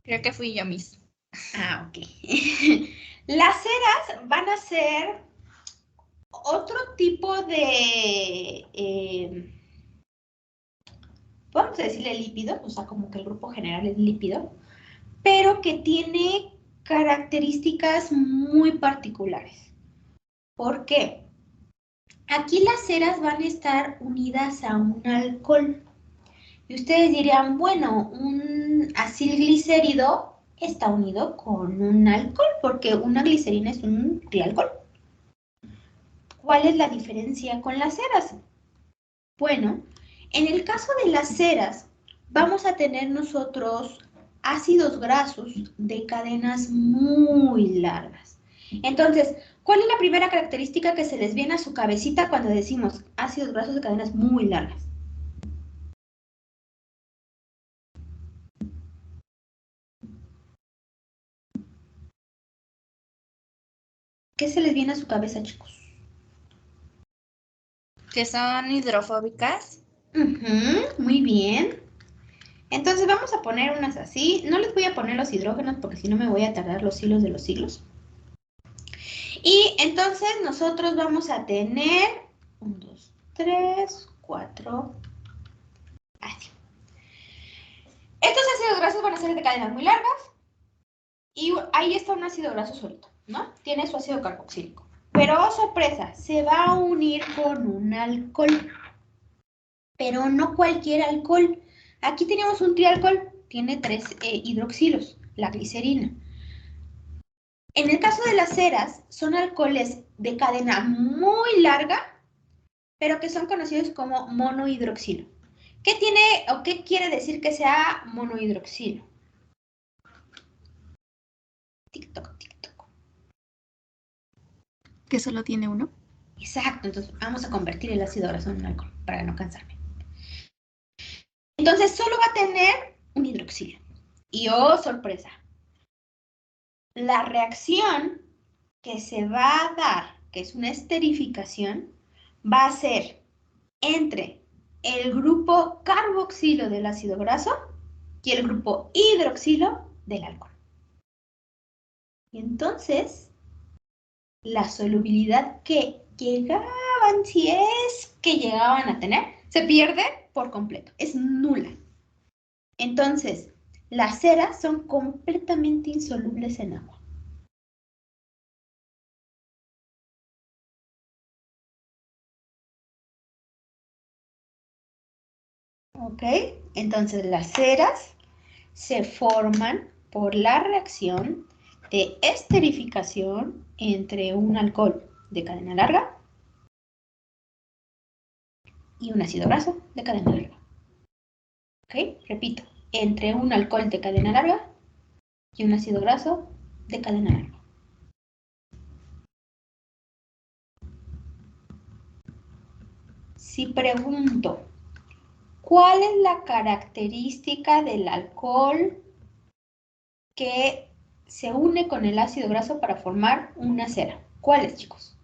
Creo que fui yo misma. ok. Las ceras van a ser otro tipo de... vamos a decirle lípido, o sea, como que el grupo general es lípido, pero que tiene características muy particulares. ¿Por qué? Aquí las ceras van a estar unidas a un alcohol. Y ustedes dirían, bueno, un acilglicérido está unido con un alcohol, porque una glicerina es un trialcohol. ¿Cuál es la diferencia con las ceras? Bueno, en el caso de las ceras, vamos a tener nosotros ácidos grasos de cadenas muy largas. Entonces, ¿cuál es la primera característica que se les viene a su cabecita cuando decimos ácidos grasos de cadenas muy largas? ¿Qué se les viene a su cabeza, chicos? Que son hidrofóbicas. Muy bien. Entonces vamos a poner unas así. No les voy a poner los hidrógenos porque si no me voy a tardar los siglos de los siglos. Y entonces nosotros vamos a tener 1, 2, 3, 4, así. Estos ácidos grasos van a ser de cadenas muy largas y ahí está un ácido graso solito, ¿no? Tiene su ácido carboxílico. Pero, oh sorpresa, se va a unir con un alcohol. Pero no cualquier alcohol. Aquí tenemos un trialcohol, tiene 3 hidroxilos, la glicerina. En el caso de las ceras, son alcoholes de cadena muy larga, pero que son conocidos como monohidroxilo. ¿Qué tiene o qué quiere decir que sea monohidroxilo? Tic-toc, tic-toc. Que solo tiene uno. Exacto, entonces vamos a convertir el ácido graso en un alcohol para no cansarme. Entonces solo va a tener un hidroxilo. Y oh, sorpresa. La reacción que se va a dar, que es una esterificación, va a ser entre el grupo carboxilo del ácido graso y el grupo hidroxilo del alcohol. Y entonces, la solubilidad que llegaban, si es que llegaban a tener, se pierde por completo, es nula. Entonces, Las ceras son completamente insolubles en agua. ¿Ok? Entonces las ceras se forman por la reacción de esterificación entre un alcohol de cadena larga y un ácido graso de cadena larga. ¿Ok? Repito, entre un alcohol de cadena larga y un ácido graso de cadena larga. Si pregunto, ¿cuál es la característica del alcohol que se une con el ácido graso para formar una cera? ¿Cuál es, chicos?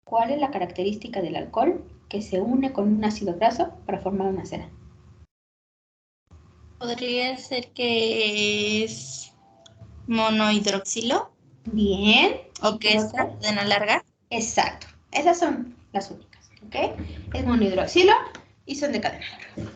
¿Cuál es la característica del alcohol que se une con un ácido graso para formar una cera? Podría ser que es monohidroxilo Bien. o que es otra? cadena larga. Exacto. Esas son las únicas, ¿ok? Es monohidroxilo y son de cadena larga.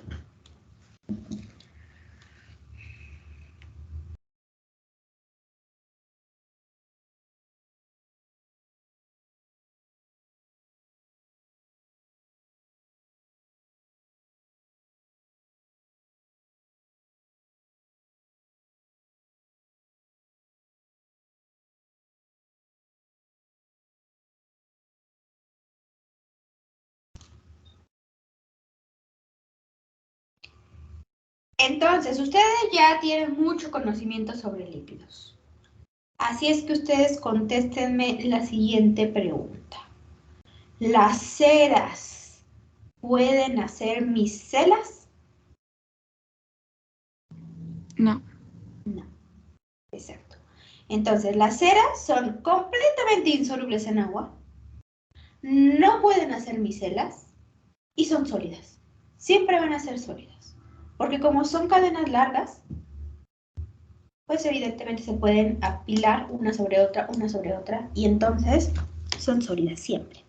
Entonces, ustedes ya tienen mucho conocimiento sobre lípidos. Así es que ustedes contéstenme la siguiente pregunta. ¿Las ceras pueden hacer micelas? No. No, exacto. Entonces, las ceras son completamente insolubles en agua, no pueden hacer micelas y son sólidas. Siempre van a ser sólidas. Porque como son cadenas largas, pues evidentemente se pueden apilar una sobre otra, y entonces son sólidas siempre.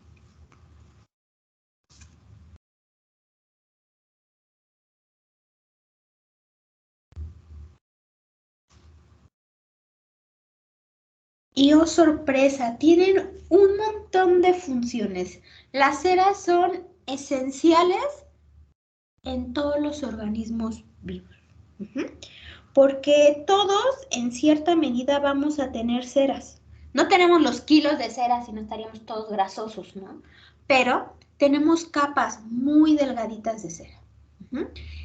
Y oh sorpresa, tienen un montón de funciones. Las ceras son esenciales en todos los organismos vivos. Porque todos, en cierta medida, vamos a tener ceras. No tenemos los kilos de cera, si no estaríamos todos grasosos, ¿no? Pero tenemos capas muy delgaditas de cera.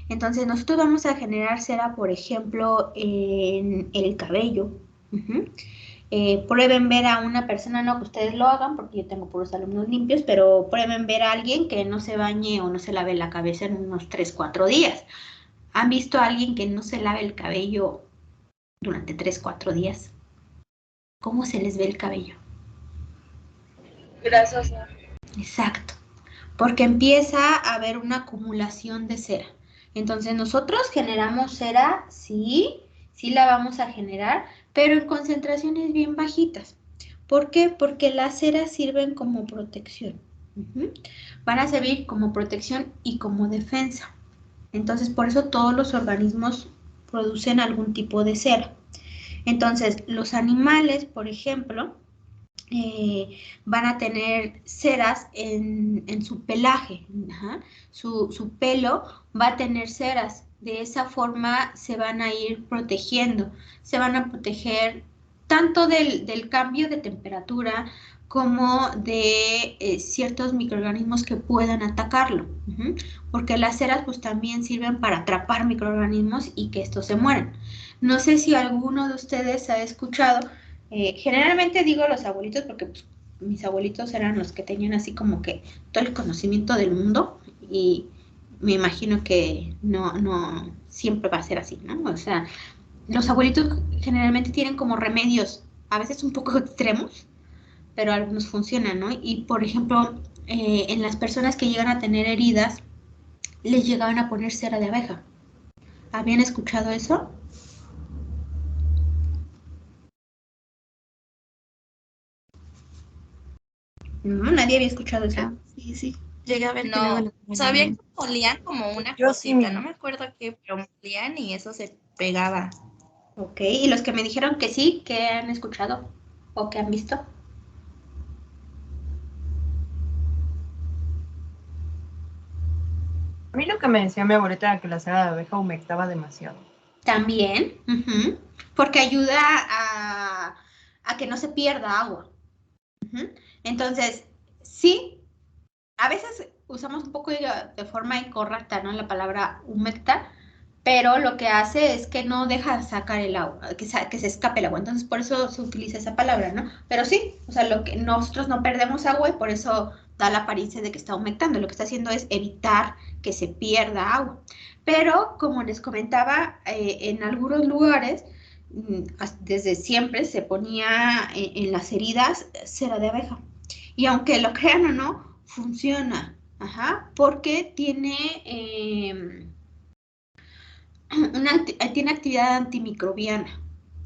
Entonces, nosotros vamos a generar cera, por ejemplo, en el cabello. Prueben ver a una persona, no que ustedes lo hagan, porque yo tengo puros alumnos limpios, pero prueben ver a alguien que no se bañe o no se lave la cabeza en unos 3, 4 días. ¿Han visto a alguien que no se lave el cabello durante 3, 4 días? ¿Cómo se les ve el cabello? Grasoso. Exacto, porque empieza a haber una acumulación de cera. Entonces nosotros generamos cera, sí la vamos a generar, pero en concentraciones bien bajitas. ¿Por qué? Porque las ceras sirven como protección. Van a servir como protección y como defensa. Entonces, por eso todos los organismos producen algún tipo de cera. Entonces, los animales, por ejemplo, van a tener ceras en su pelaje. Su pelo va a tener ceras. De esa forma se van a ir protegiendo. Se van a proteger tanto del cambio de temperatura como de ciertos microorganismos que puedan atacarlo. Porque las ceras pues también sirven para atrapar microorganismos y que estos se mueran. No sé si alguno de ustedes ha escuchado, generalmente digo los abuelitos porque pues, mis abuelitos eran los que tenían así como que todo el conocimiento del mundo y me imagino que no siempre va a ser así, ¿no? O sea, los abuelitos generalmente tienen como remedios, a veces un poco extremos, pero algunos funcionan, ¿no? Y por ejemplo, en las personas que llegan a tener heridas, les llegaban a poner cera de abeja. ¿Habían escuchado eso? No, nadie había escuchado eso. Sí, sí. Llegué a ver que luego No, lo ponen sabía en- que molían como una Yo sí, cosita, no mira. me acuerdo qué, pero molían y eso se pegaba. Ok, y los que me dijeron que sí, ¿qué han escuchado o qué han visto? A mí lo que me decía mi abuelita era que la cera de abeja humectaba demasiado. También, porque ayuda a que no se pierda agua. Entonces, sí, a veces usamos un poco de forma incorrecta, ¿no? La palabra humecta, pero lo que hace es que no deja sacar el agua, que se escape el agua. Entonces, por eso se utiliza esa palabra, ¿no? Pero sí, o sea, lo que nosotros no perdemos agua y por eso da la apariencia de que está humectando. Lo que está haciendo es evitar que se pierda agua. Pero, como les comentaba, en algunos lugares, desde siempre se ponía en las heridas cera de abeja. Y aunque lo crean o no, funciona. Ajá, porque tiene actividad antimicrobiana.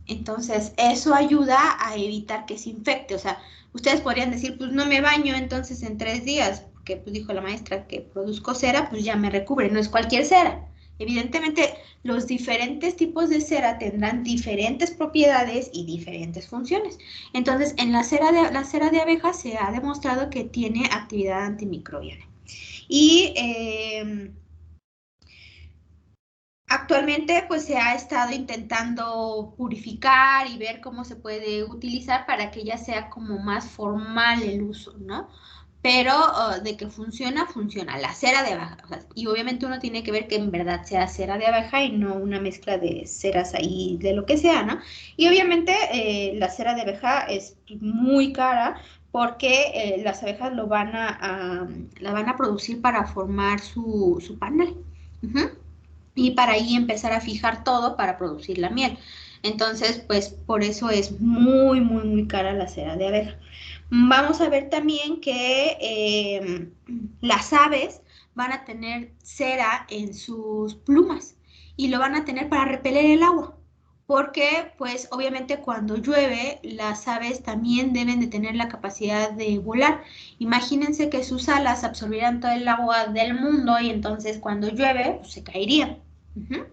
Entonces, eso ayuda a evitar que se infecte. O sea, ustedes podrían decir, pues no me baño entonces en 3 días, porque pues dijo la maestra que produzco cera, pues ya me recubre. No es cualquier cera. Evidentemente, los diferentes tipos de cera tendrán diferentes propiedades y diferentes funciones. Entonces, en la cera de abeja se ha demostrado que tiene actividad antimicrobiana. Y actualmente pues se ha estado intentando purificar y ver cómo se puede utilizar para que ya sea como más formal el uso, ¿no? Pero de que funciona, funciona. La cera de abeja. O sea, y obviamente uno tiene que ver que en verdad sea cera de abeja y no una mezcla de ceras ahí de lo que sea, ¿no? Y obviamente la cera de abeja es muy cara porque las abejas la van a producir para formar su panal. Ujú. Y para ahí empezar a fijar todo para producir la miel. Entonces, pues por eso es muy, muy, muy cara la cera de abeja. Vamos a ver también que las aves van a tener cera en sus plumas y lo van a tener para repeler el agua. Porque, pues, obviamente cuando llueve, las aves también deben de tener la capacidad de volar. Imagínense que sus alas absorbieran todo el agua del mundo y entonces cuando llueve, pues, se caerían. Uh-huh.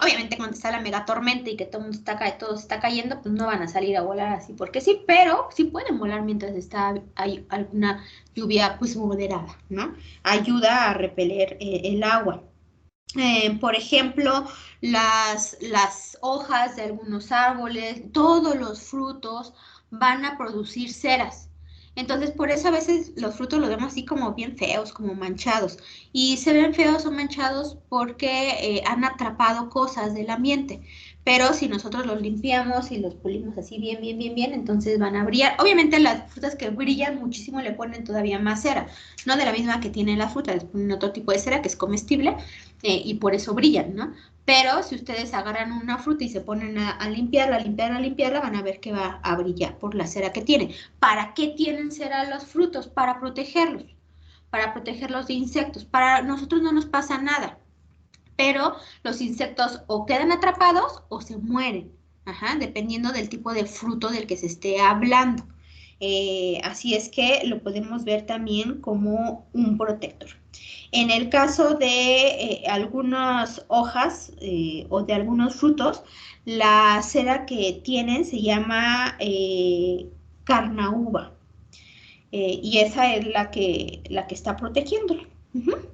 Obviamente cuando está la mega tormenta y que todo está cayendo, pues no van a salir a volar así porque sí, pero sí pueden volar mientras hay alguna lluvia pues moderada, ¿no? Ayuda a repeler el agua. Por ejemplo, las hojas de algunos árboles, todos los frutos van a producir ceras. Entonces, por eso a veces los frutos los vemos así como bien feos, como manchados. Y se ven feos o manchados porque han atrapado cosas del ambiente. Pero si nosotros los limpiamos y los pulimos así bien, bien, bien, bien, entonces van a brillar. Obviamente las frutas que brillan muchísimo le ponen todavía más cera. No de la misma que tiene la fruta, les ponen otro tipo de cera que es comestible y por eso brillan, ¿no? Pero si ustedes agarran una fruta y se ponen a limpiarla, a limpiarla, a limpiarla, van a ver que va a brillar por la cera que tiene. ¿Para qué tienen cera los frutos? Para protegerlos de insectos. Para nosotros no nos pasa nada, pero los insectos o quedan atrapados o se mueren, ajá, dependiendo del tipo de fruto del que se esté hablando. Así es que lo podemos ver también como un protector. En el caso de algunas hojas o de algunos frutos, la cera que tienen se llama carnaúba y esa es la que está protegiéndolo. Uh-huh.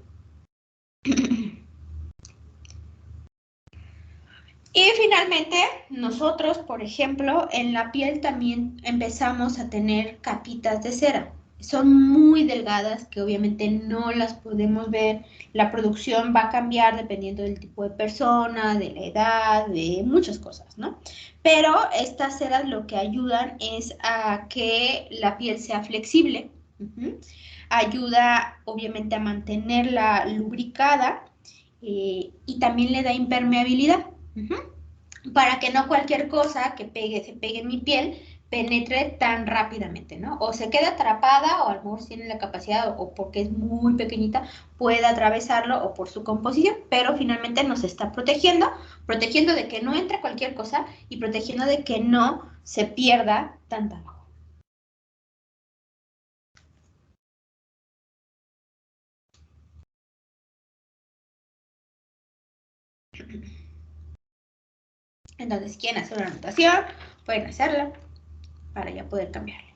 Y finalmente, nosotros, por ejemplo, en la piel también empezamos a tener capitas de cera. Son muy delgadas que obviamente no las podemos ver. La producción va a cambiar dependiendo del tipo de persona, de la edad, de muchas cosas, ¿no? Pero estas ceras lo que ayudan es a que la piel sea flexible. Uh-huh. Ayuda obviamente a mantenerla lubricada y también le da impermeabilidad. Para que no cualquier cosa que se pegue en mi piel penetre tan rápidamente, ¿no? O se quede atrapada, o a lo mejor tiene la capacidad, o porque es muy pequeñita, puede atravesarlo, o por su composición, pero finalmente nos está protegiendo de que no entre cualquier cosa y protegiendo de que no se pierda tanta agua. Entonces, si quieren hacer una anotación, pueden hacerla para ya poder cambiarla.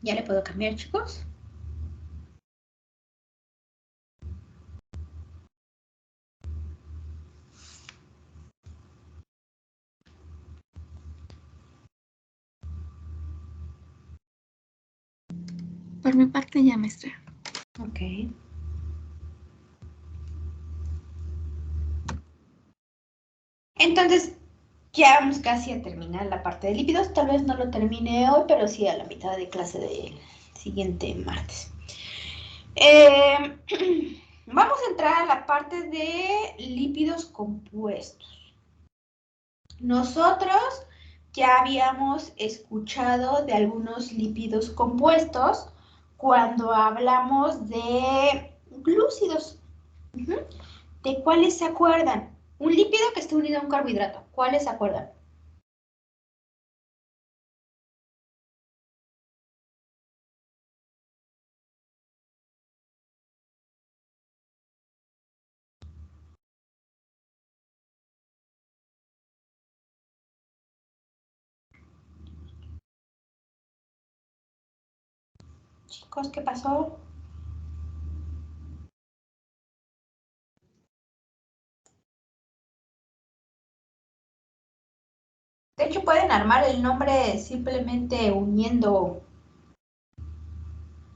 ¿Ya le puedo cambiar, chicos? Por mi parte ya, maestra. Ok. Entonces, ya vamos casi a terminar la parte de lípidos. Tal vez no lo termine hoy, pero sí a la mitad de clase del siguiente martes. Vamos a entrar a la parte de lípidos compuestos. Nosotros ya habíamos escuchado de algunos lípidos compuestos cuando hablamos de glúcidos. ¿De cuáles se acuerdan? Un lípido que esté unido a un carbohidrato. ¿Cuáles se acuerdan? Chicos, ¿qué pasó? De hecho, pueden armar el nombre simplemente uniendo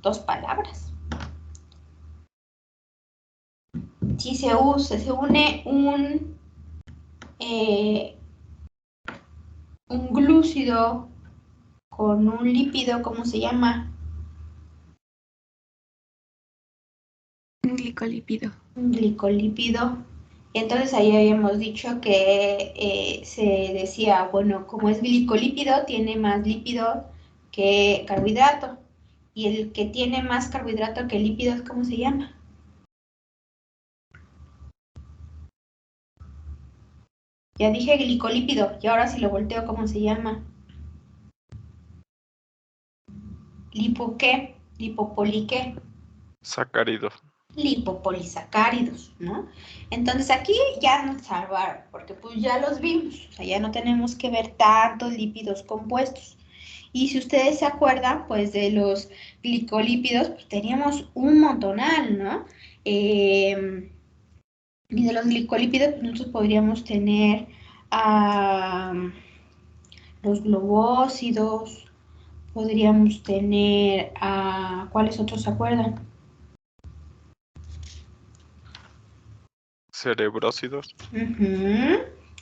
dos palabras. Si se une un glúcido con un lípido, ¿cómo se llama? Un glicolípido. Un glicolípido. Entonces ahí habíamos dicho que se decía, bueno, como es glicolípido, tiene más lípido que carbohidrato. Y el que tiene más carbohidrato que lípidos, ¿cómo se llama? Ya dije glicolípido, y ahora si lo volteo, ¿cómo se llama? ¿Lipo qué? ¿Lipopoli qué? Sacárido. Lipopolisacáridos, ¿no? Entonces aquí ya nos salvaron, porque pues ya los vimos, o sea, ya no tenemos que ver tantos lípidos compuestos. Y si ustedes se acuerdan, pues de los glicolípidos, pues teníamos un montonal, ¿no? Y de los glicolípidos, pues nosotros podríamos tener los globósidos, podríamos tener ¿cuáles otros se acuerdan? Cerebrócidos.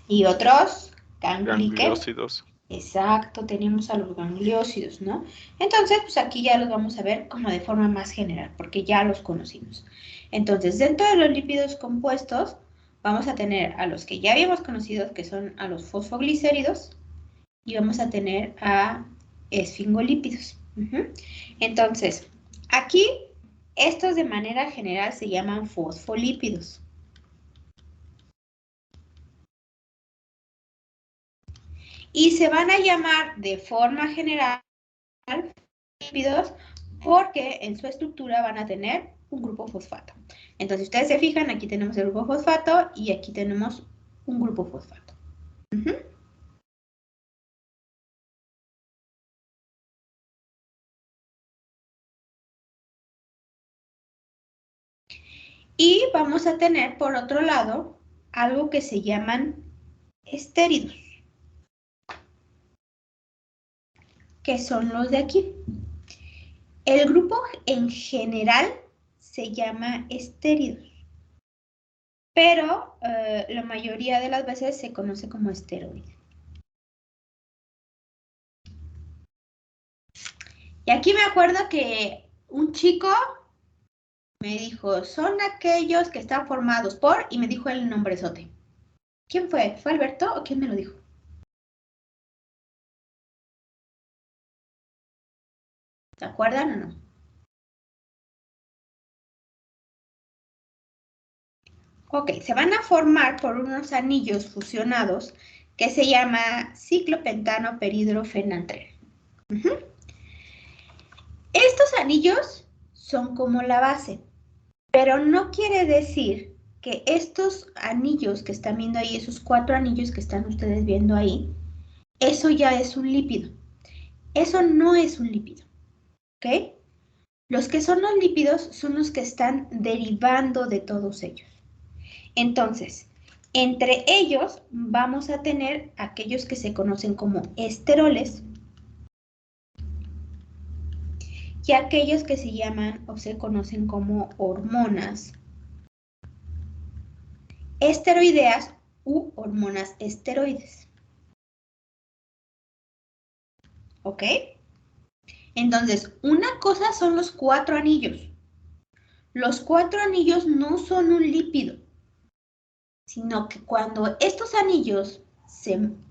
Y otros, ¿qué? Gangliósidos. Exacto, tenemos a los gangliósidos, ¿no? Entonces, pues aquí ya los vamos a ver como de forma más general, porque ya los conocimos. Entonces, dentro de los lípidos compuestos, vamos a tener a los que ya habíamos conocido, que son a los fosfoglicéridos, y vamos a tener a esfingolípidos. Entonces, aquí, estos de manera general se llaman fosfolípidos. Y se van a llamar de forma general lípidos porque en su estructura van a tener un grupo fosfato. Entonces, si ustedes se fijan, aquí tenemos el grupo fosfato y aquí tenemos un grupo fosfato. Y vamos a tener, por otro lado, algo que se llaman estéridos, que son los de aquí. El grupo en general se llama estéridos, pero la mayoría de las veces se conoce como esteroide. Y aquí me acuerdo que un chico me dijo, son aquellos que están formados por, y me dijo el nombrezote. ¿Quién fue? ¿Fue Alberto o quién me lo dijo? ¿Se acuerdan o no? Ok, se van a formar por unos anillos fusionados que se llama ciclopentano peridrofenantreno. Estos anillos son como la base, pero no quiere decir que estos anillos que están viendo ahí, esos 4 anillos que están ustedes viendo ahí, eso ya es un lípido. Eso no es un lípido, ¿ok? Los que son los lípidos son los que están derivando de todos ellos. Entonces, entre ellos vamos a tener aquellos que se conocen como esteroles y aquellos que se llaman o se conocen como hormonas esteroideas u hormonas esteroides. ¿Ok? Entonces, una cosa son los 4 anillos. Los 4 anillos no son un lípido, sino que cuando estos anillos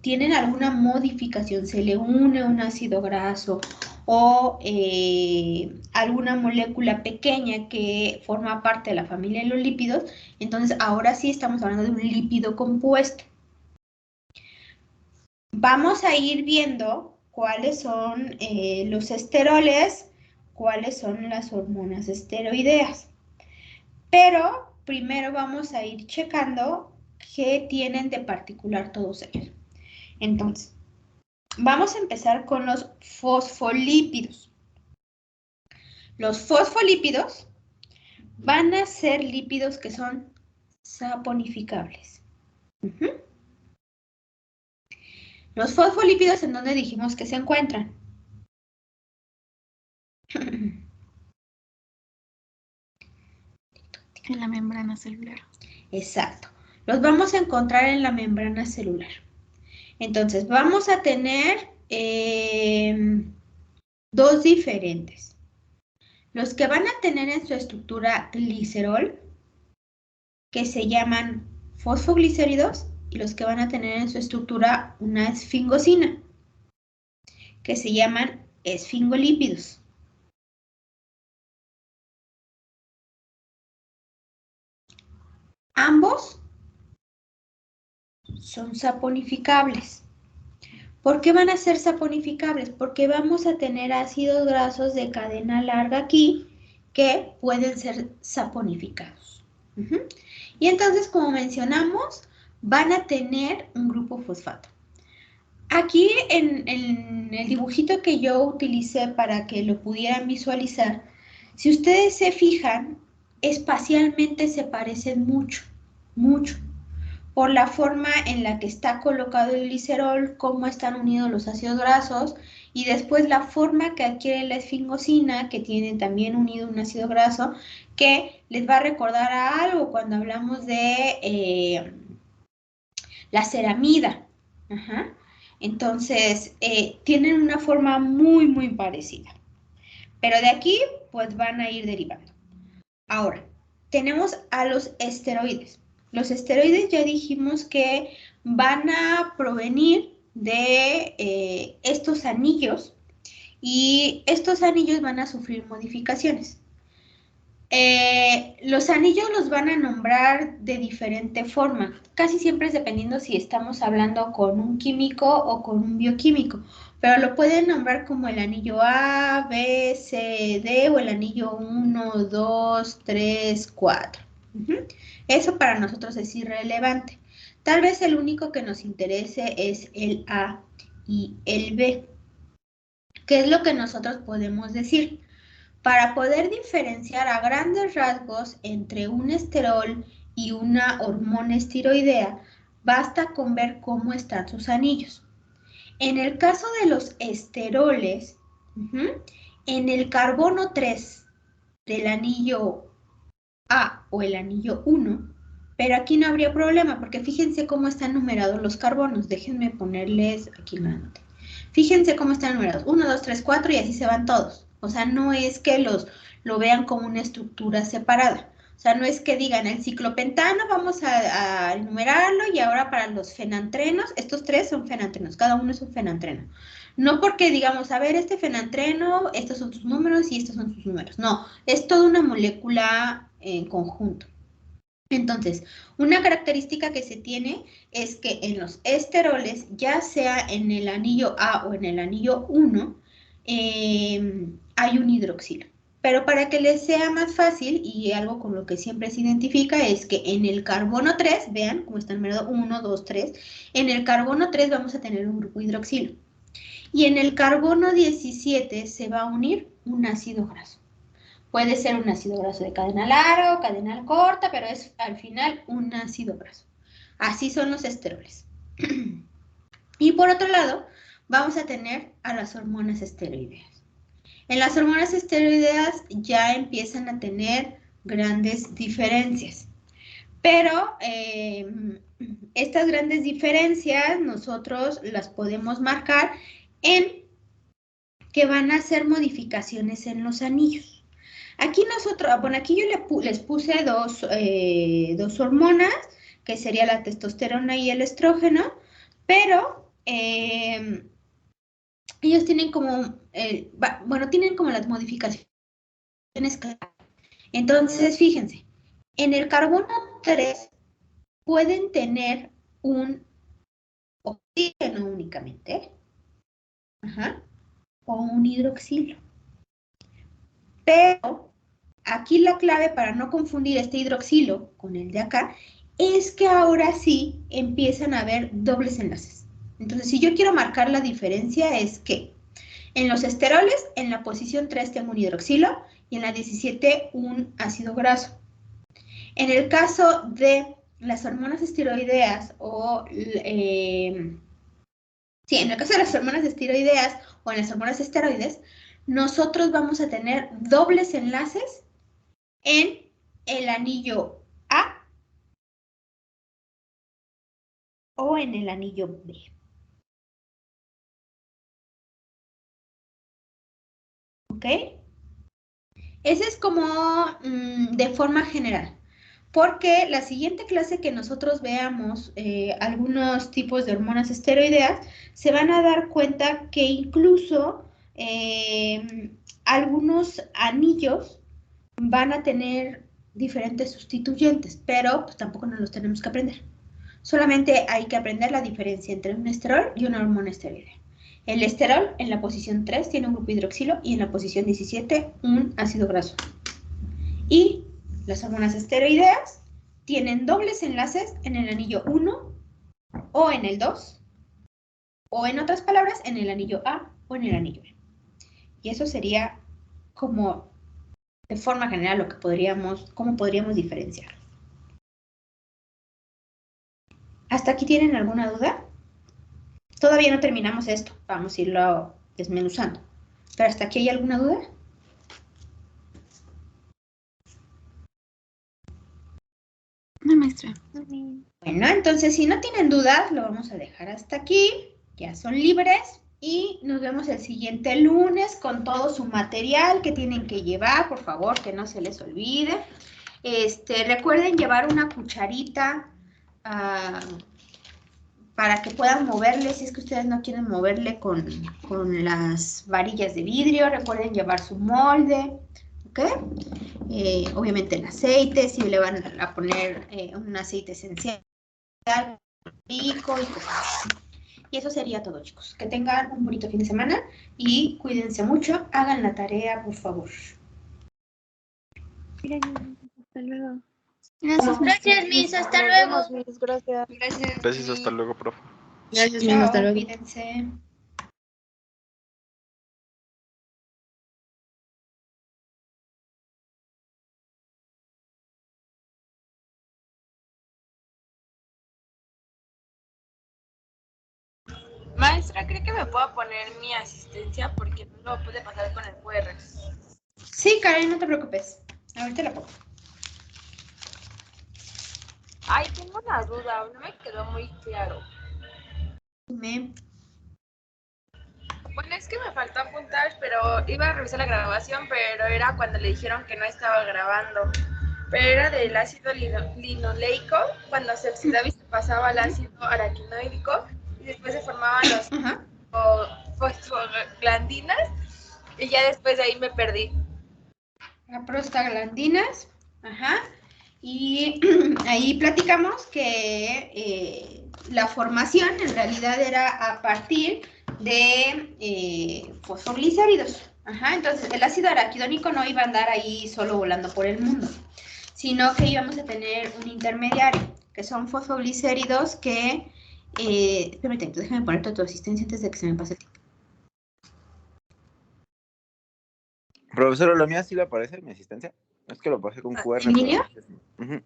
tienen alguna modificación, se le une un ácido graso o alguna molécula pequeña que forma parte de la familia de los lípidos, entonces ahora sí estamos hablando de un lípido compuesto. Vamos a ir viendo cuáles son los esteroles, cuáles son las hormonas esteroideas. Pero primero vamos a ir checando qué tienen de particular todos ellos. Entonces, vamos a empezar con los fosfolípidos. Los fosfolípidos van a ser lípidos que son saponificables. Los fosfolípidos, ¿en dónde dijimos que se encuentran? En la membrana celular. Exacto. Los vamos a encontrar en la membrana celular. Entonces, vamos a tener 2 diferentes. Los que van a tener en su estructura glicerol, que se llaman fosfoglicéridos, y los que van a tener en su estructura una esfingosina, que se llaman esfingolípidos. Ambos son saponificables. ¿Por qué van a ser saponificables? Porque vamos a tener ácidos grasos de cadena larga aquí que pueden ser saponificados. Y entonces, como mencionamos, van a tener un grupo fosfato. Aquí en el dibujito que yo utilicé para que lo pudieran visualizar, si ustedes se fijan, espacialmente se parecen mucho, mucho, por la forma en la que está colocado el glicerol, cómo están unidos los ácidos grasos, y después la forma que adquiere la esfingosina, que tiene también unido un ácido graso, que les va a recordar a algo cuando hablamos de la ceramida. Entonces, tienen una forma muy, muy parecida. Pero de aquí, pues van a ir derivando. Ahora, tenemos a los esteroides. Los esteroides ya dijimos que van a provenir de estos anillos y estos anillos van a sufrir modificaciones. Los anillos los van a nombrar de diferente forma, casi siempre es dependiendo si estamos hablando con un químico o con un bioquímico, pero lo pueden nombrar como el anillo A, B, C, D o el anillo 1, 2, 3, 4. Eso para nosotros es irrelevante. Tal vez el único que nos interese es el A y el B. ¿Qué es lo que nosotros podemos decir? Para poder diferenciar a grandes rasgos entre un esterol y una hormona esteroidea, basta con ver cómo están sus anillos. En el caso de los esteroles, en el carbono 3 del anillo A o el anillo 1, pero aquí no habría problema porque fíjense cómo están numerados los carbonos. Déjenme ponerles aquí la nota. Fíjense cómo están numerados. 1, 2, 3, 4 y así se van todos. O sea, no es que lo vean como una estructura separada. O sea, no es que digan el ciclopentano, vamos a enumerarlo y ahora para los fenantrenos, estos 3 son fenantrenos, cada uno es un fenantreno. No porque digamos, a ver, este fenantreno, estos son sus números y estos son sus números. No, es toda una molécula en conjunto. Entonces, una característica que se tiene es que en los esteroles, ya sea en el anillo A o en el anillo 1, hay un hidroxilo. Pero para que les sea más fácil, y algo con lo que siempre se identifica, es que en el carbono 3, vean cómo está numerado 1, 2, 3, en el carbono 3 vamos a tener un grupo hidroxilo. Y en el carbono 17 se va a unir un ácido graso. Puede ser un ácido graso de cadena larga o cadena corta, pero es al final un ácido graso. Así son los esteroles. Y por otro lado, vamos a tener a las hormonas esteroideas. En las hormonas esteroideas ya empiezan a tener grandes diferencias. Pero estas grandes diferencias nosotros las podemos marcar en que van a hacer modificaciones en los anillos. Aquí nosotros, bueno, aquí yo les puse dos hormonas, que sería la testosterona y el estrógeno, pero ellos tienen como, tienen como las modificaciones claras. Entonces, fíjense, en el carbono 3 pueden tener un oxígeno únicamente, o un hidroxilo. Pero aquí la clave para no confundir este hidroxilo con el de acá es que ahora sí empiezan a haber dobles enlaces. Entonces, si yo quiero marcar la diferencia es que en los esteroles, en la posición 3 tengo un hidroxilo y en la 17 un ácido graso. En el caso de las hormonas esteroideas en el caso de las hormonas esteroideas o en las hormonas esteroides, nosotros vamos a tener dobles enlaces en el anillo A o en el anillo B. ¿Ok? Ese es como de forma general. Porque la siguiente clase que nosotros veamos algunos tipos de hormonas esteroideas, se van a dar cuenta que incluso algunos anillos van a tener diferentes sustituyentes, pero pues tampoco nos los tenemos que aprender. Solamente hay que aprender la diferencia entre un esterol y una hormona esteroidea. El esterol en la posición 3 tiene un grupo hidroxilo y en la posición 17 un ácido graso. Y las hormonas esteroideas tienen dobles enlaces en el anillo 1 o en el 2, o en otras palabras, en el anillo A o en el anillo B. Y eso sería como de forma general lo que cómo podríamos diferenciar. ¿Hasta aquí tienen alguna duda? Todavía no terminamos esto, vamos a irlo desmenuzando. ¿Pero hasta aquí hay alguna duda? No, maestra. Bueno, entonces si no tienen dudas, lo vamos a dejar hasta aquí. Ya son libres y nos vemos el siguiente lunes con todo su material que tienen que llevar, por favor, que no se les olvide. Recuerden llevar una cucharita para que puedan moverle, si es que ustedes no quieren moverle con las varillas de vidrio. Recuerden llevar su molde, ¿ok? Obviamente el aceite, si le van a poner un aceite esencial, rico y cosas. Y eso sería todo, chicos. Que tengan un bonito fin de semana y cuídense mucho. Hagan la tarea, por favor. Hasta luego. Gracias, Miss. Hasta luego. Gracias. Gracias, hasta luego, profe. Gracias, Chao, hasta luego. cuídense. Maestra, ¿cree que me puedo poner mi asistencia? Porque no lo pude pasar con el QR. Sí, Karen, no te preocupes. Ahorita la pongo. Ay, tengo una duda, no me quedó muy claro. Dime. Bueno, es que me faltó apuntar, pero iba a revisar la grabación, pero era cuando le dijeron que no estaba grabando. Pero era del ácido linoleico, cuando se oxidaba y se pasaba al ácido araquinoico, y después se formaban los fosfoglandinas y ya después de ahí me perdí. A prostaglandinas, ajá. Y ahí platicamos que la formación en realidad era a partir de fosfoglicéridos. Ajá, entonces el ácido araquidónico no iba a andar ahí solo volando por el mundo, sino que íbamos a tener un intermediario, que son fosfoglicéridos que... permíteme, déjame poner tu asistencia antes de que se me pase el tiempo. Profesor, ¿lo mío sí le aparece en mi asistencia? Es que lo pasé con QR. ¿Emilio? Pero...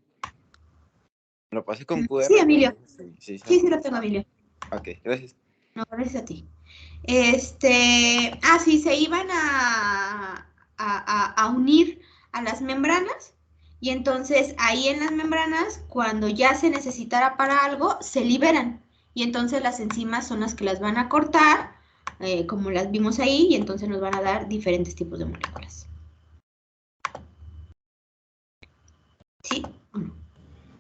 Lo pasé con QR. Sí, Emilio. Sí, Sí, lo tengo, Emilio. Ok, gracias. No, gracias a ti. Sí, se iban a unir a las membranas y entonces ahí en las membranas, cuando ya se necesitara para algo, se liberan y entonces las enzimas son las que las van a cortar, como las vimos ahí, y entonces nos van a dar diferentes tipos de moléculas. ¿Sí o no?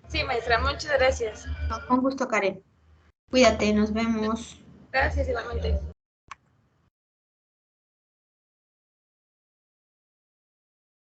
Sí, maestra, muchas gracias. Con gusto, Karen. Cuídate, nos vemos. Gracias igualmente.